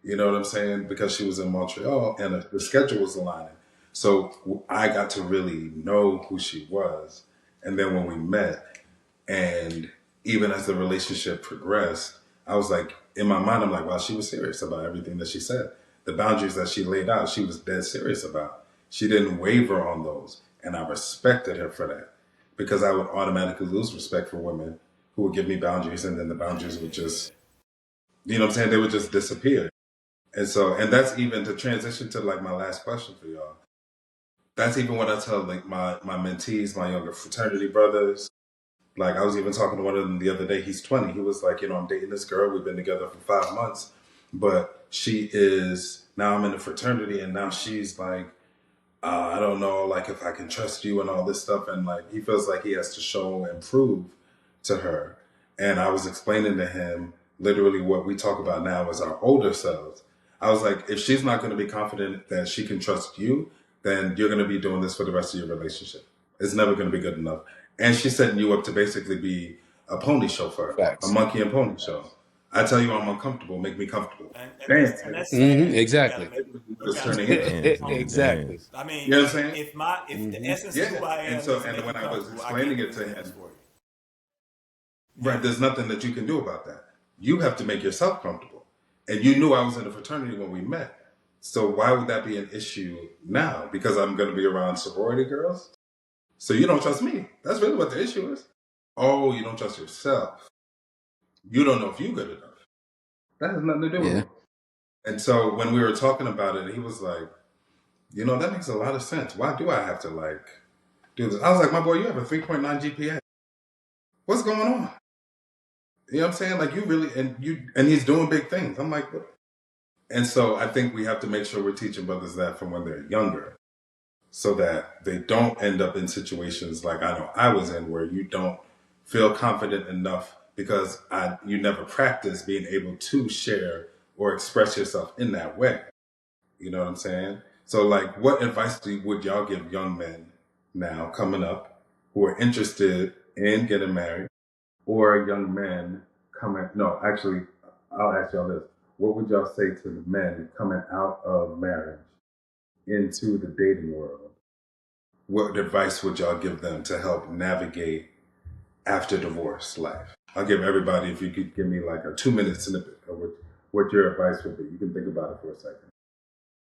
You know what I'm saying? Because she was in Montreal and the schedule was aligning. So I got to really know who she was. And then when we met, and even as the relationship progressed, I was like, in my mind, I'm like, wow, she was serious about everything that she said. The boundaries that she laid out, she was dead serious about. She didn't waver on those. And I respected her for that because I would automatically lose respect for women who would give me boundaries and then the boundaries would just, you know what I'm saying? They would just disappear. And that's even to transition to like my last question for y'all. That's even what I tell like my mentees, my younger fraternity brothers. Like I was even talking to one of them the other day. He's 20. He was like, I'm dating this girl. We've been together for 5 months, but she is now I'm in a fraternity, and now she's like, I don't know, like if I can trust you and all this stuff. And like he feels like he has to show and prove to her. And I was explaining to him literally what we talk about now as our older selves. I was like, if she's not going to be confident that she can trust you, then you're going to be doing this for the rest of your relationship. It's never going to be good enough. And she's setting you up to basically be a pony chauffeur, a Facts. monkey and pony show. I tell you I'm uncomfortable, make me comfortable. And that's Mhm, sad. exactly. Just turning It it. depends. It Exactly. depends. I mean, You know what I'm saying? if the essence of who I am And so, is to and make when you I was comfortable, I explaining can't it do to anything else him, for you. right, there's nothing that you can do about that. You have to make yourself comfortable. And you knew I was in a fraternity when we met. So why would that be an issue now? Because I'm going to be around sorority girls? So you don't trust me. That's really what the issue is. Oh, you don't trust yourself. You don't know if you're good enough. That has nothing to do with Yeah. me. And so when we were talking about it, he was like, that makes a lot of sense. Why do I have to like do this? I was like, my boy, you have a 3.9 GPA. What's going on? You know what I'm saying? Like you really, and he's doing big things. I'm like, what? And so I think we have to make sure we're teaching brothers that from when they're younger, so that they don't end up in situations like I know I was in, where you don't feel confident enough because you never practice being able to share or express yourself in that way. You know what I'm saying? So, like, what advice would y'all give young men now coming up who are interested in getting married, or young men coming? No, actually, I'll ask y'all this: what would y'all say to the men coming out of marriage into the dating world? What advice would y'all give them to help navigate after divorce life? I'll give everybody, if you could give me like a 2-minute snippet of what your advice would be. You can think about it for a second.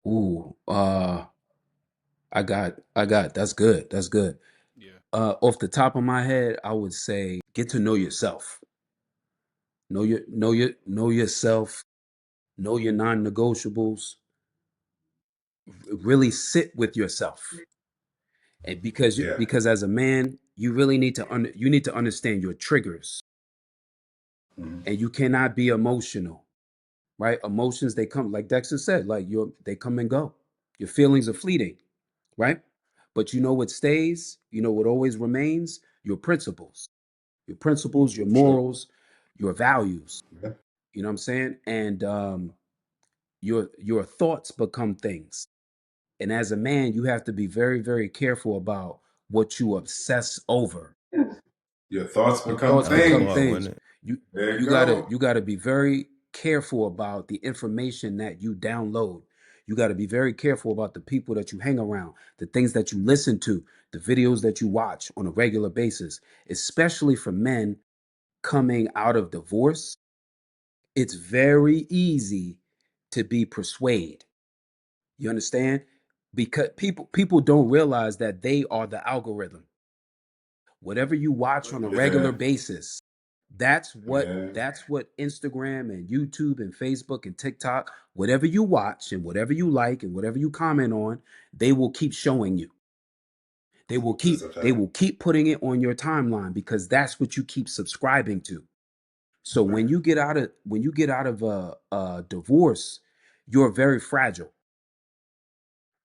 Ooh, I got. That's good. That's good. Yeah. Off the top of my head, I would say get to know yourself. Know yourself. Know your non-negotiables. Really sit with yourself, and Yeah. because as a man, you really need to you need to understand your triggers, Mhm. and you cannot be emotional. Right? Emotions, they come, like Dexter said, like they come and go. Your feelings are fleeting, right? But you know what stays, you know what always remains? Your principles, your For sure. morals, your values. Yeah. You know what I'm saying? And your thoughts become things. And as a man, you have to be very, very careful about what you obsess over. Your thoughts Your become thoughts That was become things. hard, things. wasn't it? You There you you gotta go. you gotta be very careful about the information that you download. You gotta be very careful about the people that you hang around, the things that you listen to, the videos that you watch on a regular basis, especially for men coming out of divorce. It's very easy to be persuaded. You understand? Because people don't realize that they are the algorithm. Whatever you watch on a regular Yeah. basis, Yeah. that's what Instagram and YouTube and Facebook and TikTok, whatever you watch and whatever you like and whatever you comment on, they will keep showing you. That's a They fact. will keep putting it on your timeline because that's what you keep subscribing to. So Right. when you get out of a divorce, you're very fragile.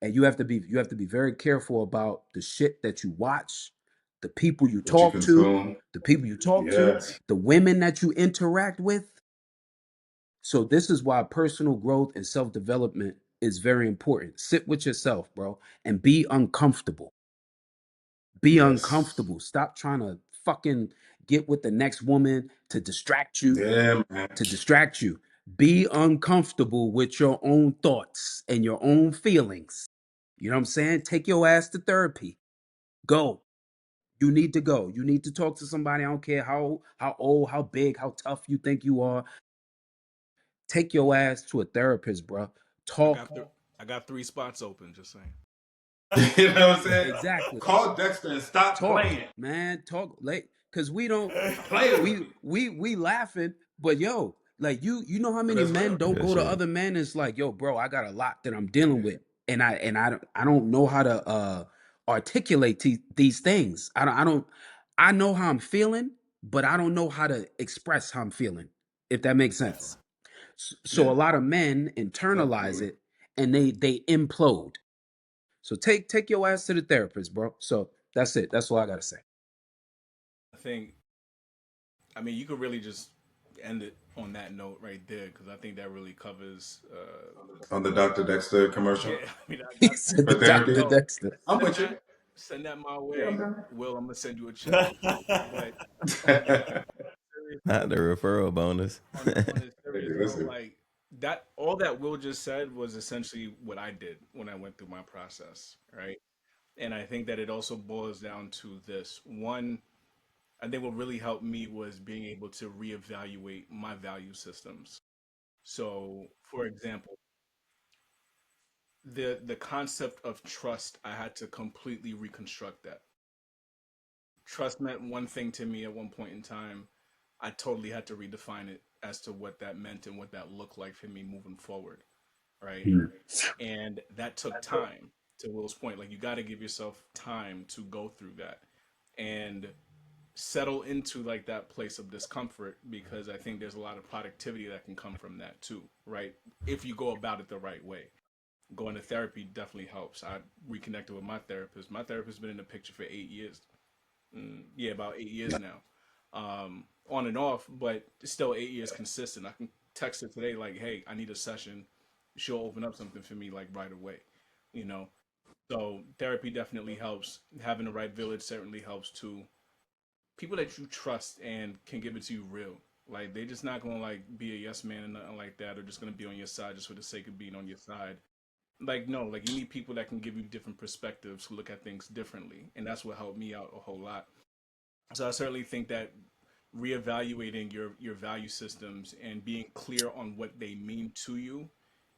And you have to be very careful about the shit that you watch, the people you What you talk to, consume. Yes. the women that you interact with. So this is why personal growth and self-development is very important. Sit with yourself, bro, and be uncomfortable. Be Yes. uncomfortable. Stop trying to fucking get with the next woman to distract you, Yeah, man. to distract you. Be uncomfortable with your own thoughts and your own feelings. You know what I'm saying? Take your ass to therapy. Go. You need to go. You need to talk to somebody. I don't care how old, how big, how tough you think you are. Take your ass to a therapist, bro. I Talk. got th- I got 3 spots open. Just saying. You know what I'm saying? Exactly. Call Dexter and stop Talk, playing. man. Talk late. Cause we don't Play with him. we laughing, but yo, like you know how But many that's men real. don't Real go to shit. other men? It's like, yo, bro, I got a lot that I'm dealing with. And I don't know how to articulate these things. I know how I'm feeling, but I don't know how to express how I'm feeling, if that makes Definitely. sense. So Yeah. a lot of men internalize Absolutely. it and they implode. So take your ass to the therapist, bro. So that's it. That's all I gotta say. I think. I mean, you could really just end it on that note right there because I think that really covers. On the Dr. Dexter Yeah. commercial I mean, He said for the Dr. therapy. yo, Dexter. I'm send with that you. send that my Yeah, I'm way. done. Will, I'm gonna send you a check. But serious Not the note, referral bonus. on a serious Nigga, note, listen. like that, all that Will just said was essentially what I did when I went through my process, right? And I think that it also boils down to this. One, I think what really helped me was being able to reevaluate my value systems. So, for example, the concept of trust, I had to completely reconstruct that. Trust meant one thing to me at one point in time. I totally had to redefine it as to what that meant and what that looked like for me moving forward, right? Hmm. And that took time. To Will's point, like you got to give yourself time to go through that. And settle into like that place of discomfort, because I think there's a lot of productivity that can come from that too, right? If you go about it the right way. Going to therapy definitely helps. I reconnected with my therapist. My therapist has been in the picture for 8 years. Yeah, about 8 years now. On and off, but still 8 years consistent. I can text her today like, "Hey, I need a session." She'll open up something for me like right away, you know. So therapy definitely helps. Having the right village certainly helps too. People that you trust and can give it to you real. Like they're just not gonna like be a yes man and nothing like that, or just gonna be on your side just for the sake of being on your side. Like no, like you need people that can give you different perspectives, who look at things differently, and that's what helped me out a whole lot. So I certainly think that reevaluating your value systems and being clear on what they mean to you,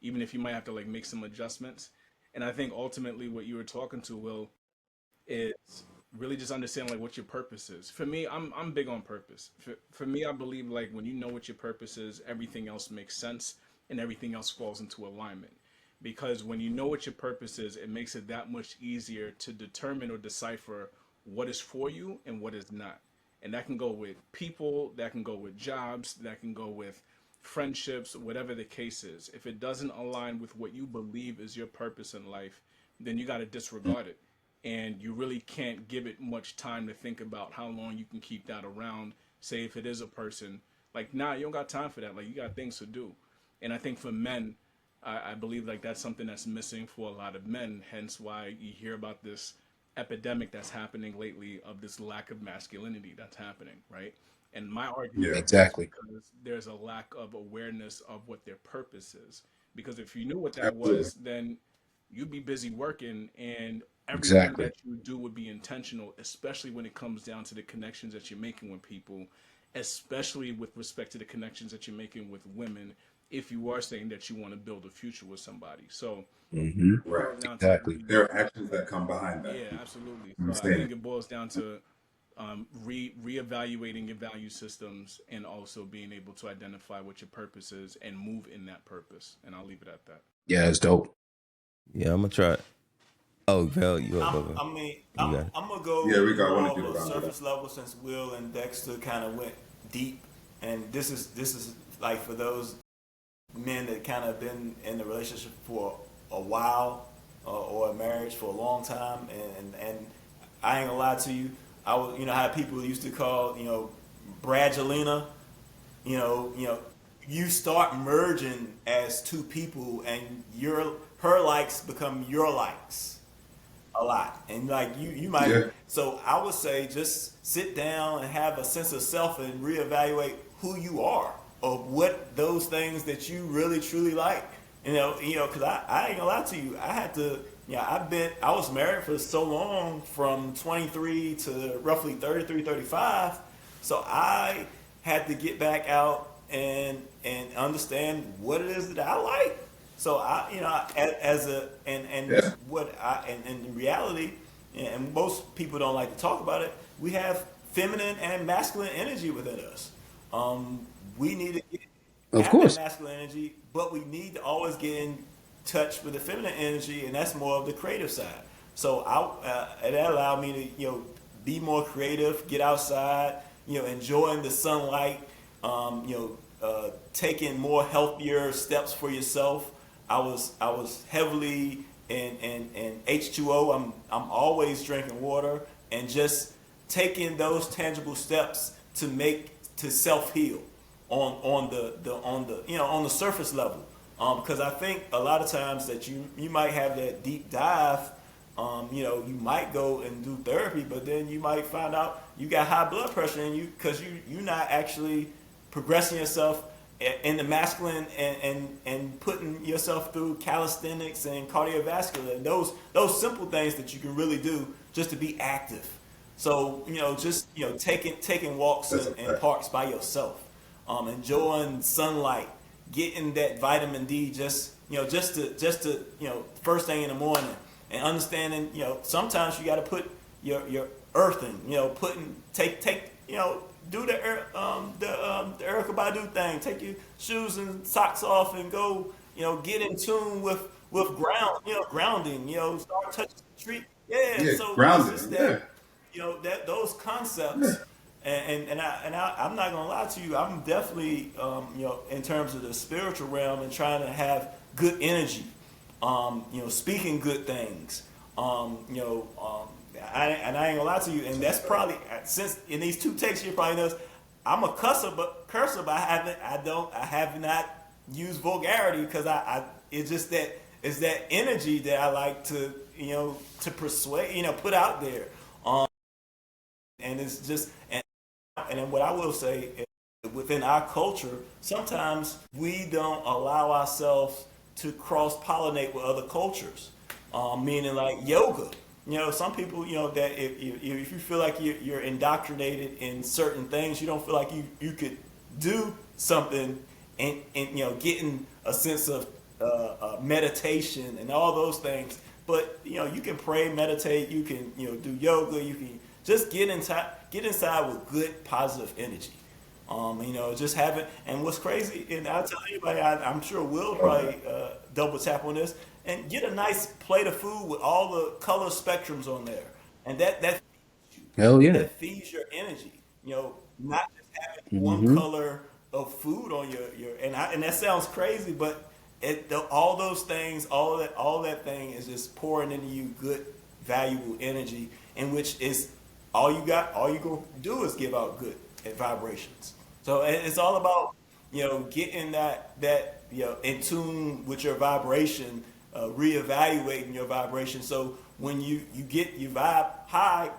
even if you might have to like make some adjustments. And I think ultimately what you were talking to, Will, is really just understanding like what your purpose is. For me, I'm big on purpose. For me, I believe like when you know what your purpose is, everything else makes sense and everything else falls into alignment. Because when you know what your purpose is, it makes it that much easier to determine or decipher what is for you and what is not. And that can go with people, that can go with jobs, that can go with friendships, whatever the case is. If it doesn't align with what you believe is your purpose in life, then you got to disregard it. And you really can't give it much time to think about how long you can keep that around. Say if it is a person, like, nah, you don't got time for that. Like, you got things to do. And I think for men, I believe like that's something that's missing for a lot of men. Hence why you hear about this epidemic that's happening lately of this lack of masculinity that's happening, right? And my argument Yeah, is Exactly. because there's a lack of awareness of what their purpose is. Because if you knew what that absolutely. was, then you'd be busy working, and everything Exactly. that you do would be intentional, especially when it comes down to the connections that you're making with people, especially with respect to the connections that you're making with women, if you are saying that you want to build a future with somebody. So it Right. boils down to Exactly. really, There are actions that come behind that. yeah, absolutely. I'm So I saying think it boils down to reevaluating your value systems and also being able to identify what your purpose is and move in that purpose. And I'll leave it at that. Yeah, it's dope. Yeah, I'm gonna try. Oh, Val, you up, Bubba? I mean, You got it. I'm gonna yeah, go Rico, I more want to off do a it on that. surface level since Will and Dexter kind of went deep, and this is like for those men that kind of been in the relationship for a while or a marriage for a long time, and I ain't gonna lie to you, I was, you know how people used to call, Bradgelina, you know, you start merging as two people, and your her likes become your likes a lot, and like you might. Yeah, So I would say just sit down and have a sense of self and reevaluate who you are, of what those things that you really truly like. Because I ain't gonna lie to you, I had to. Yeah, I was married for so long, from 23 to roughly 33, 35. So I had to get back out and understand what it is that I like. So as a and yeah, what I and in reality, and most people don't like to talk about it, we have feminine and masculine energy within us. We need to Of have that course. masculine energy, but we need to always get in touch with the feminine energy, and that's more of the creative side. So that allowed me to be more creative, get outside, enjoying the sunlight, taking more healthier steps for yourself. I was heavily in H2O. I'm always drinking water, and just taking those tangible steps to self heal on the surface level. Because I think a lot of times that you might have that deep dive. You might go and do therapy, but then you might find out you got high blood pressure, and because you're not actually progressing yourself in the masculine, and putting yourself through calisthenics and cardiovascular, and those simple things that you can really do just to be active. So just taking walks that's a in fact. parks by yourself, enjoying sunlight, getting that vitamin D, just to first thing in the morning, and understanding sometimes you got to put your earthing, putting take do the Erica Badu thing. Take your shoes and socks off and go, get in tune with grounding. Start touching the tree. Yeah. yeah. So it's just Grounding. that Yeah, that those concepts. I'm not gonna lie to you. I'm definitely, in terms of the spiritual realm and trying to have good energy, speaking good things. I ain't gonna lie to you, and that's probably since in these two texts you probably notice I'm a curser, but I have not used vulgarity because it's just that it's that energy that I like to to persuade, put out there. And it's just and then what I will say is within our culture, sometimes we don't allow ourselves to cross pollinate with other cultures, meaning like yoga. Some people, that if you feel like you're indoctrinated in certain things, you don't feel like you could do something and getting a sense of meditation and all those things. But you can pray, meditate, you can do yoga, you can just get inside with good positive energy. Just have it. And what's crazy, and I'll tell anybody, I'm sure Will probably double tap on this, and get a nice plate of food with all the color spectrums on there, and that Hell yeah. that feeds your energy. Not just having one color of food on your and that sounds crazy, but all those things, all that thing is just pouring into you good, valuable energy, in which is all you gonna do is give out good vibrations. So it's all about getting that in tune with your vibration, reevaluating your vibration. So when you get your vibe high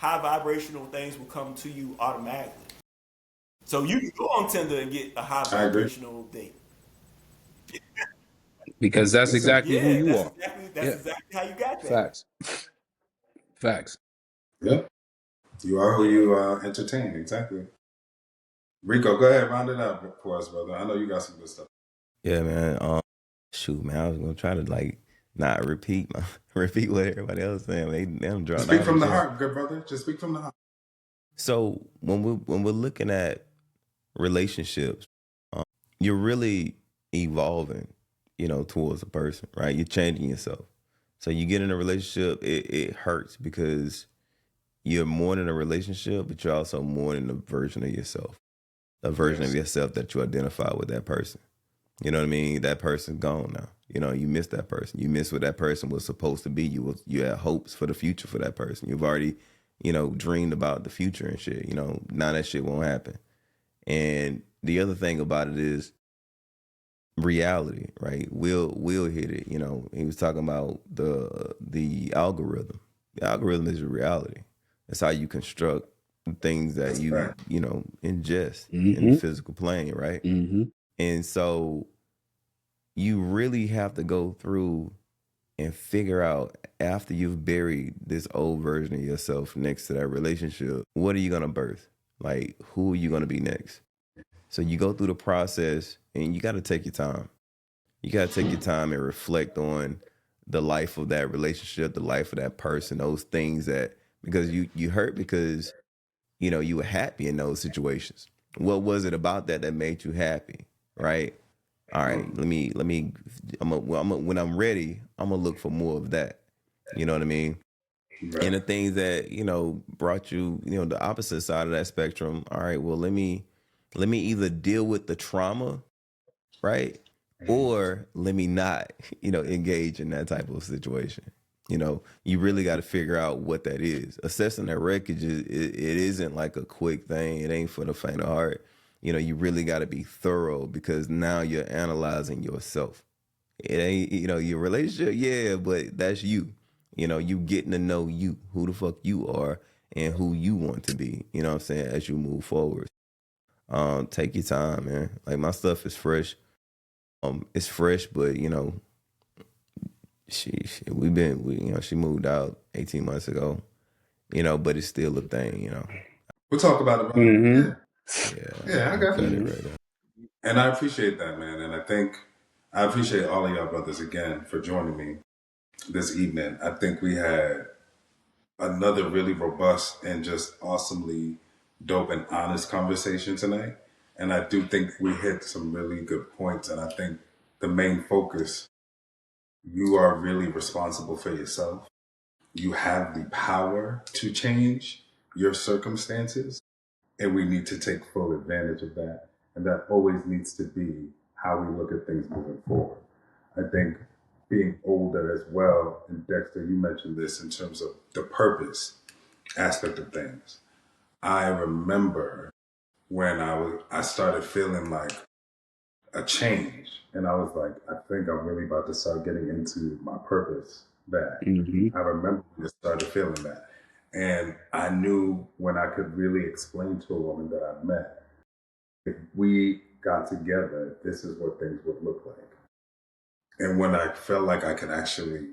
vibrational things will come to you automatically. So you can go on Tinder and get a high vibrational date. Because that's exactly who you are. That's exactly how you got that. Facts. Yep. You are who you entertain. Exactly. Rico, go ahead, round it up for us, brother. I know you got some good stuff. Yeah, man. Shoot, man, I was gonna try to like not repeat what everybody else saying. They don't draw. Speak from the heart, good brother. Just speak from the heart. So when we're looking at relationships, you're really evolving, towards a person, right? You're changing yourself. So you get in a relationship, it hurts because you're more than a relationship, but you're also more than a version of yourself, a version of yourself that you identify with that person. You know what I mean? That person's gone now. You miss that person. You miss what that person was supposed to be. You had hopes for the future for that person. You've already, dreamed about the future and shit. Now that shit won't happen. And the other thing about it is reality, right? Will hit it. He was talking about the algorithm. The algorithm is a reality. That's how you construct things that ingest in the physical plane, right? And so you really have to go through and figure out, after you've buried this old version of yourself next to that relationship, what are you going to birth? Like, who are you going to be next? So you go through the process and you got to take your time. You got to take your time and reflect on the life of that relationship, the life of that person, those things because you hurt because, you were happy in those situations. What was it about that made you happy? Right? All right, when I'm ready, I'm gonna look for more of that. You know what I mean? Right. And the things that, brought you, the opposite side of that spectrum. All right, well, let me either deal with the trauma, right? Or let me not, engage in that type of situation. You really got to figure out what that is. Assessing that wreckage, it isn't like a quick thing. It ain't for the faint of heart. You really got to be thorough, because now you're analyzing yourself. It ain't, your relationship, yeah, but that's you. You getting to know you, who the fuck you are and who you want to be, what I'm saying, as you move forward. Take your time, man. Like, my stuff is fresh. It's fresh, but, she moved out 18 months ago, but it's still a thing, We'll talk about it, brother. Yeah, I got it right now. And I appreciate that, man. And I appreciate all of y'all brothers again for joining me this evening. I think we had another really robust and just awesomely dope and honest conversation tonight. And I do think we hit some really good points. And I think the main focus, you are really responsible for yourself. You have the power to change your circumstances. And we need to take full advantage of that. And that always needs to be how we look at things moving forward. I think being older as well, and Dexter, you mentioned this in terms of the purpose aspect of things. I remember when I started feeling like a change, and I was like, I think I'm really about to start getting into my purpose back. I remember when I started feeling that. And I knew when I could really explain to a woman that I met, if we got together, this is what things would look like. And when I felt like I could actually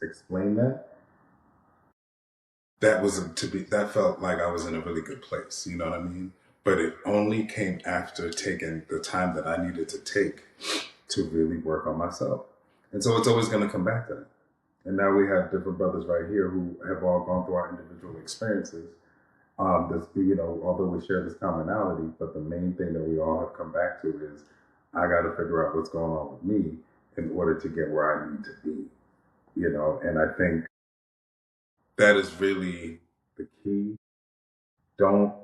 explain that, that felt like I was in a really good place. You know what I mean? But it only came after taking the time that I needed to take to really work on myself. And so it's always going to come back to that. And now we have different brothers right here who have all gone through our individual experiences. Although we share this commonality, but the main thing that we all have come back to is I got to figure out what's going on with me in order to get where I need to be. And I think that is really the key. Don't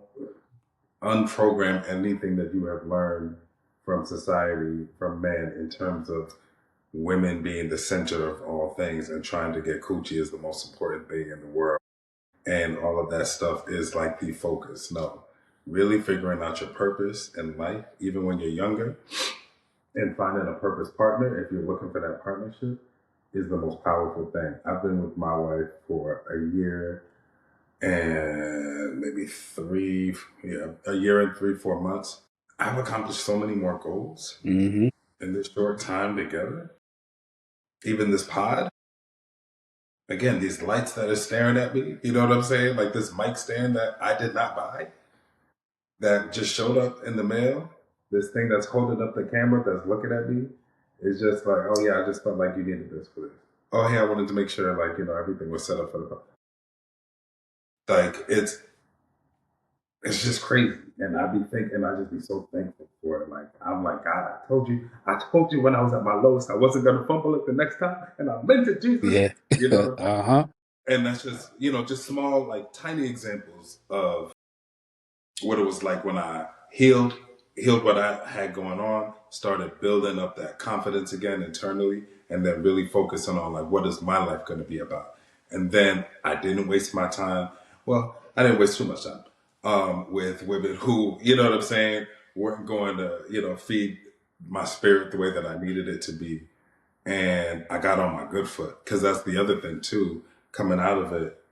unprogram anything that you have learned from society, from men, in terms of women being the center of all things and trying to get coochie is the most important thing in the world. And all of that stuff is like the focus. No, really figuring out your purpose in life, even when you're younger, and finding a purpose partner, if you're looking for that partnership, is the most powerful thing. I've been with my wife for a year and maybe a year and 3-4 months. I've accomplished so many more goals in this short time together. Even this pod. Again, these lights that are staring at me, you know what I'm saying? Like this mic stand that I did not buy, that just showed up in the mail. This thing that's holding up the camera that's looking at me is just like, oh yeah, I just felt like you needed this for this. Oh hey, I wanted to make sure everything was set up for the like it's just crazy. And I just be so thankful for it. Like I'm like, God, I told you when I was at my lowest, I wasn't gonna fumble it the next time, and I meant it, Jesus. Yeah. You know. And that's just just small, like tiny examples of what it was like when I healed what I had going on, started building up that confidence again internally, and then really focusing on like, what is my life going to be about? And then I didn't waste my time. Well, I didn't waste too much time with women who, you know what I'm saying, weren't going to, feed my spirit the way that I needed it to be. And I got on my good foot, because that's the other thing too, coming out of it.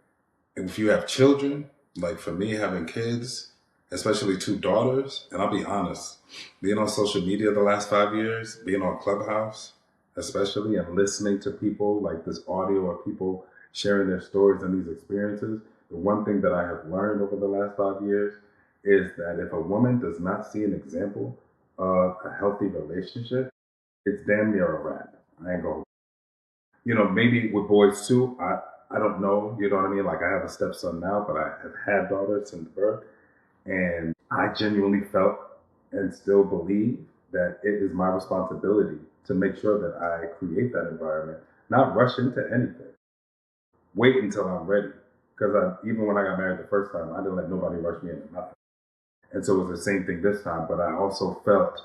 If you have children, like for me, having kids, especially 2 daughters, and I'll be honest, being on social media the last 5 years, being on Clubhouse, especially, and listening to people, like this audio of people sharing their stories and these experiences, the one thing that I have learned over the last 5 years is that if a woman does not see an example of a healthy relationship, it's damn near a wrap. I ain't gonna, maybe with boys too, I don't know, you know what I mean? Like I have a stepson now, but I have had daughters since birth. And I genuinely felt and still believe that it is my responsibility to make sure that I create that environment, not rush into anything. Wait until I'm ready. Because even when I got married the first time, I didn't let nobody rush me into nothing. And so it was the same thing this time, but I also felt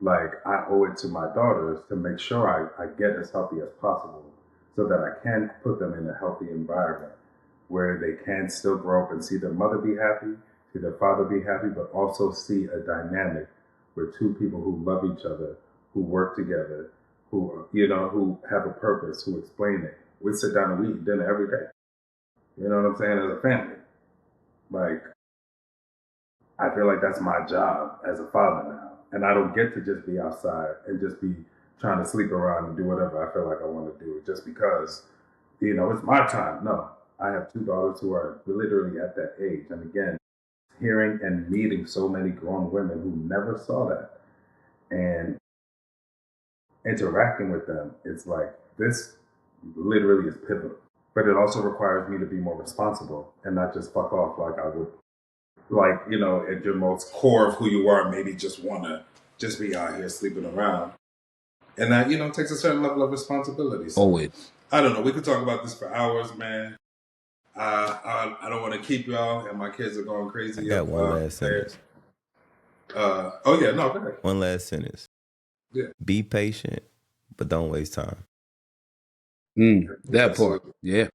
like I owe it to my daughters to make sure I get as healthy as possible so that I can put them in a healthy environment where they can still grow up and see their mother be happy, see their father be happy, but also see a dynamic where 2 people who love each other, who work together, who have a purpose, who explain it. We sit down and we eat dinner every day. You know what I'm saying? As a family. Like, I feel like that's my job as a father now. And I don't get to just be outside and just be trying to sleep around and do whatever I feel like I want to do just because, it's my time. No, I have 2 daughters who are literally at that age. And again, hearing and meeting so many grown women who never saw that and interacting with them, it's like, this literally is pivotal. But it also requires me to be more responsible and not just fuck off like I would, like, at your most core of who you are, maybe just want to just be out here sleeping around. And that, takes a certain level of responsibility. So, Always. I don't know. We could talk about this for hours, man. I don't want to keep y'all, and my kids are going I crazy. got one last sentence. Oh yeah, no, go ahead. One last sentence. Yeah. Be patient, but don't waste time. That part. Yeah.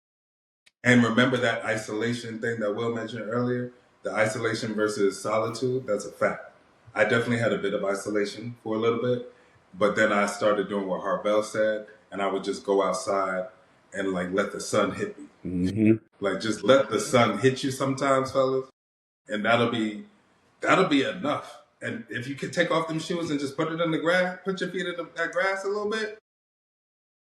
And remember that isolation thing that Will mentioned earlier, the isolation versus solitude. That's a fact. I definitely had a bit of isolation for a little bit, but then I started doing what Harbell said, and I would just go outside and like let the sun hit me. Mm-hmm. Like just let the sun hit you sometimes, fellas, and that'll be enough. And if you could take off them shoes and just put it in the grass, put your feet in that grass a little bit.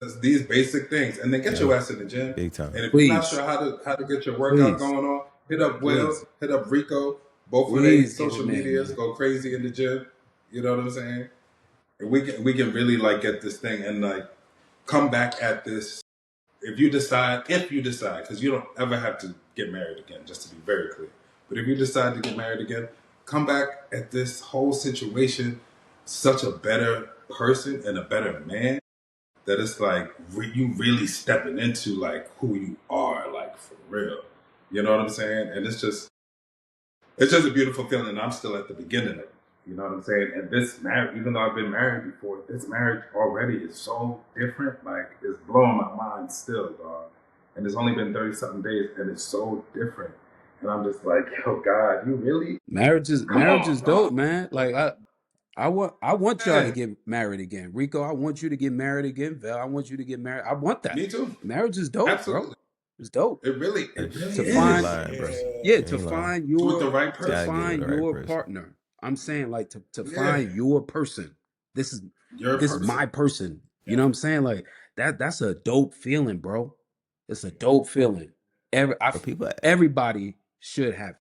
That's these basic things, and then get your ass in the gym. Big time. And if Please. you're not sure how to get your workout going on, hit up Will, hit up Rico. Both of their Please social get in there, medias, man. go crazy in the gym. You know what I'm saying? And we can really like get this thing and like come back at this. If you decide, because you don't ever have to get married again, just to be very clear. But if you decide to get married again, come back at this whole situation such a better person and a better man that it's like you really stepping into like who you are, like for real. You know what I'm saying? And it's just a beautiful feeling. And I'm still at the beginning of it. You know what I'm saying? And this marriage, even though I've been married before, this marriage already is so different. Like, it's blowing my mind still, dog. And it's only been 30-something days, and it's so different. And I'm just like, yo, God, you really? Marriage is on, dope, dog. man. Like I want y'all to get married again. Rico, I want you to get married again. Val, I want you to get married. I want that. Me too. Marriage is dope, Absolutely. bro. It's dope. It really To is. find- lying, bro. Yeah, Ain't to lying. find With your the right to person. Gotta get find with the right your person. partner. I'm saying like to Yeah. find your person. This is Your this person. is my person. You know what I'm saying? Like that's a dope feeling, bro. It's a dope feeling. But Everybody should have.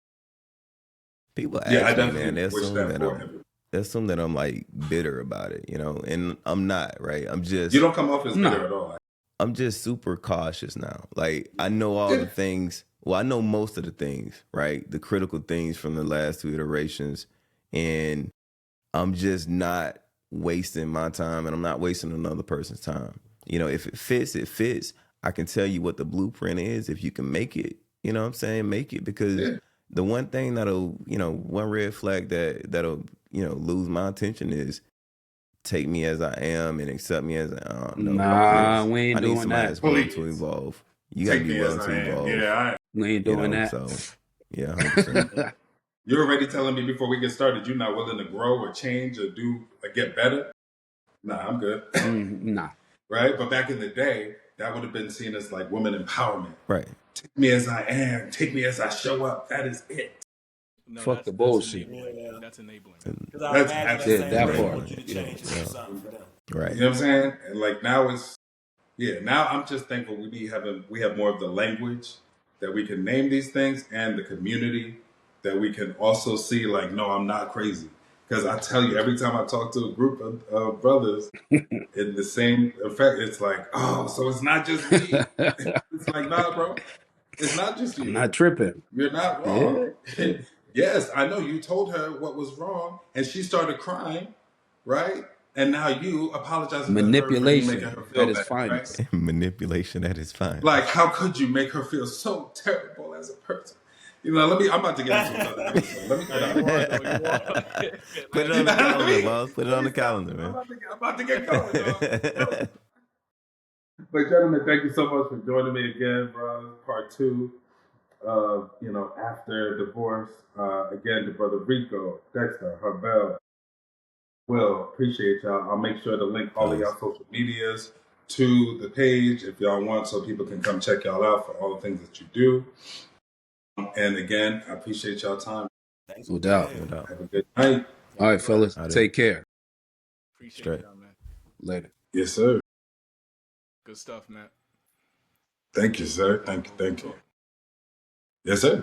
people Yeah, I ask me, definitely man, they wish assume that that for everyone. they assume that I'm like bitter about it, you know, and I'm not, right? I'm just You don't come off as No. bitter at all. I'm just super cautious now. Like, I know all the things. Well, I know most of the things, right? The critical things from the last 2 iterations. And I'm just not wasting my time, and I'm not wasting another person's time. You know, if it fits, it fits. I can tell you what the blueprint is. If you can make it, you know what I'm saying? Make it. Because the one thing that'll, you know, one red flag that'll, you know, lose my attention is take me as I am and accept me as I am. Nah, we ain't I need doing somebody that. that's willing to Please. evolve. You gotta Take be me willing as to I am. evolve. Yeah, We ain't You doing know, that. so yeah, 100%. You're already telling me before we get started you're not willing to grow or change or get better? Nah, I'm good. Nah. Right? But back in the day, that would have been seen as like woman empowerment. Right. Take me as I am. Take me as I show up. That is it. No, Fuck the bullshit. Enabling. That's enabling. Because I That's imagine absolutely that that same part. want you to change and do something for them. Right. You know what I'm saying? And like now now I'm just thankful we have more of the language that we can name these things and the community that we can also see like, no, I'm not crazy. Because I tell you, every time I talk to a group of brothers in the same effect, it's like, oh, so it's not just me. It's like, nah, bro. It's not just you. I'm not tripping. You're not wrong. Yes, I know you told her what was wrong and she started crying, right? And now you apologize to her for you Manipulation making her feel at its bad, finest. right? Manipulation at its finest. Like, how could you make her feel so terrible as a person? You know, I'm about to get into another episode. Let me get out. Put it on the calendar, boss. Put it on the calendar, I'm man. about to get going, y'all. But gentlemen, thank you so much for joining me again, bro. Part 2 of, after divorce. Again, to Brother Rico, Dexter, Harbell, Will, appreciate y'all. I'll make sure to link all of y'all social medias to the page if y'all want, so people can come check y'all out for all the things that you do. And again, I appreciate y'all time. No doubt. Have a good night. All right, fellas. Take care. Appreciate y'all, man. Later. Yes, sir. Good stuff, man. Thank you, sir. Thank you. Yes, sir.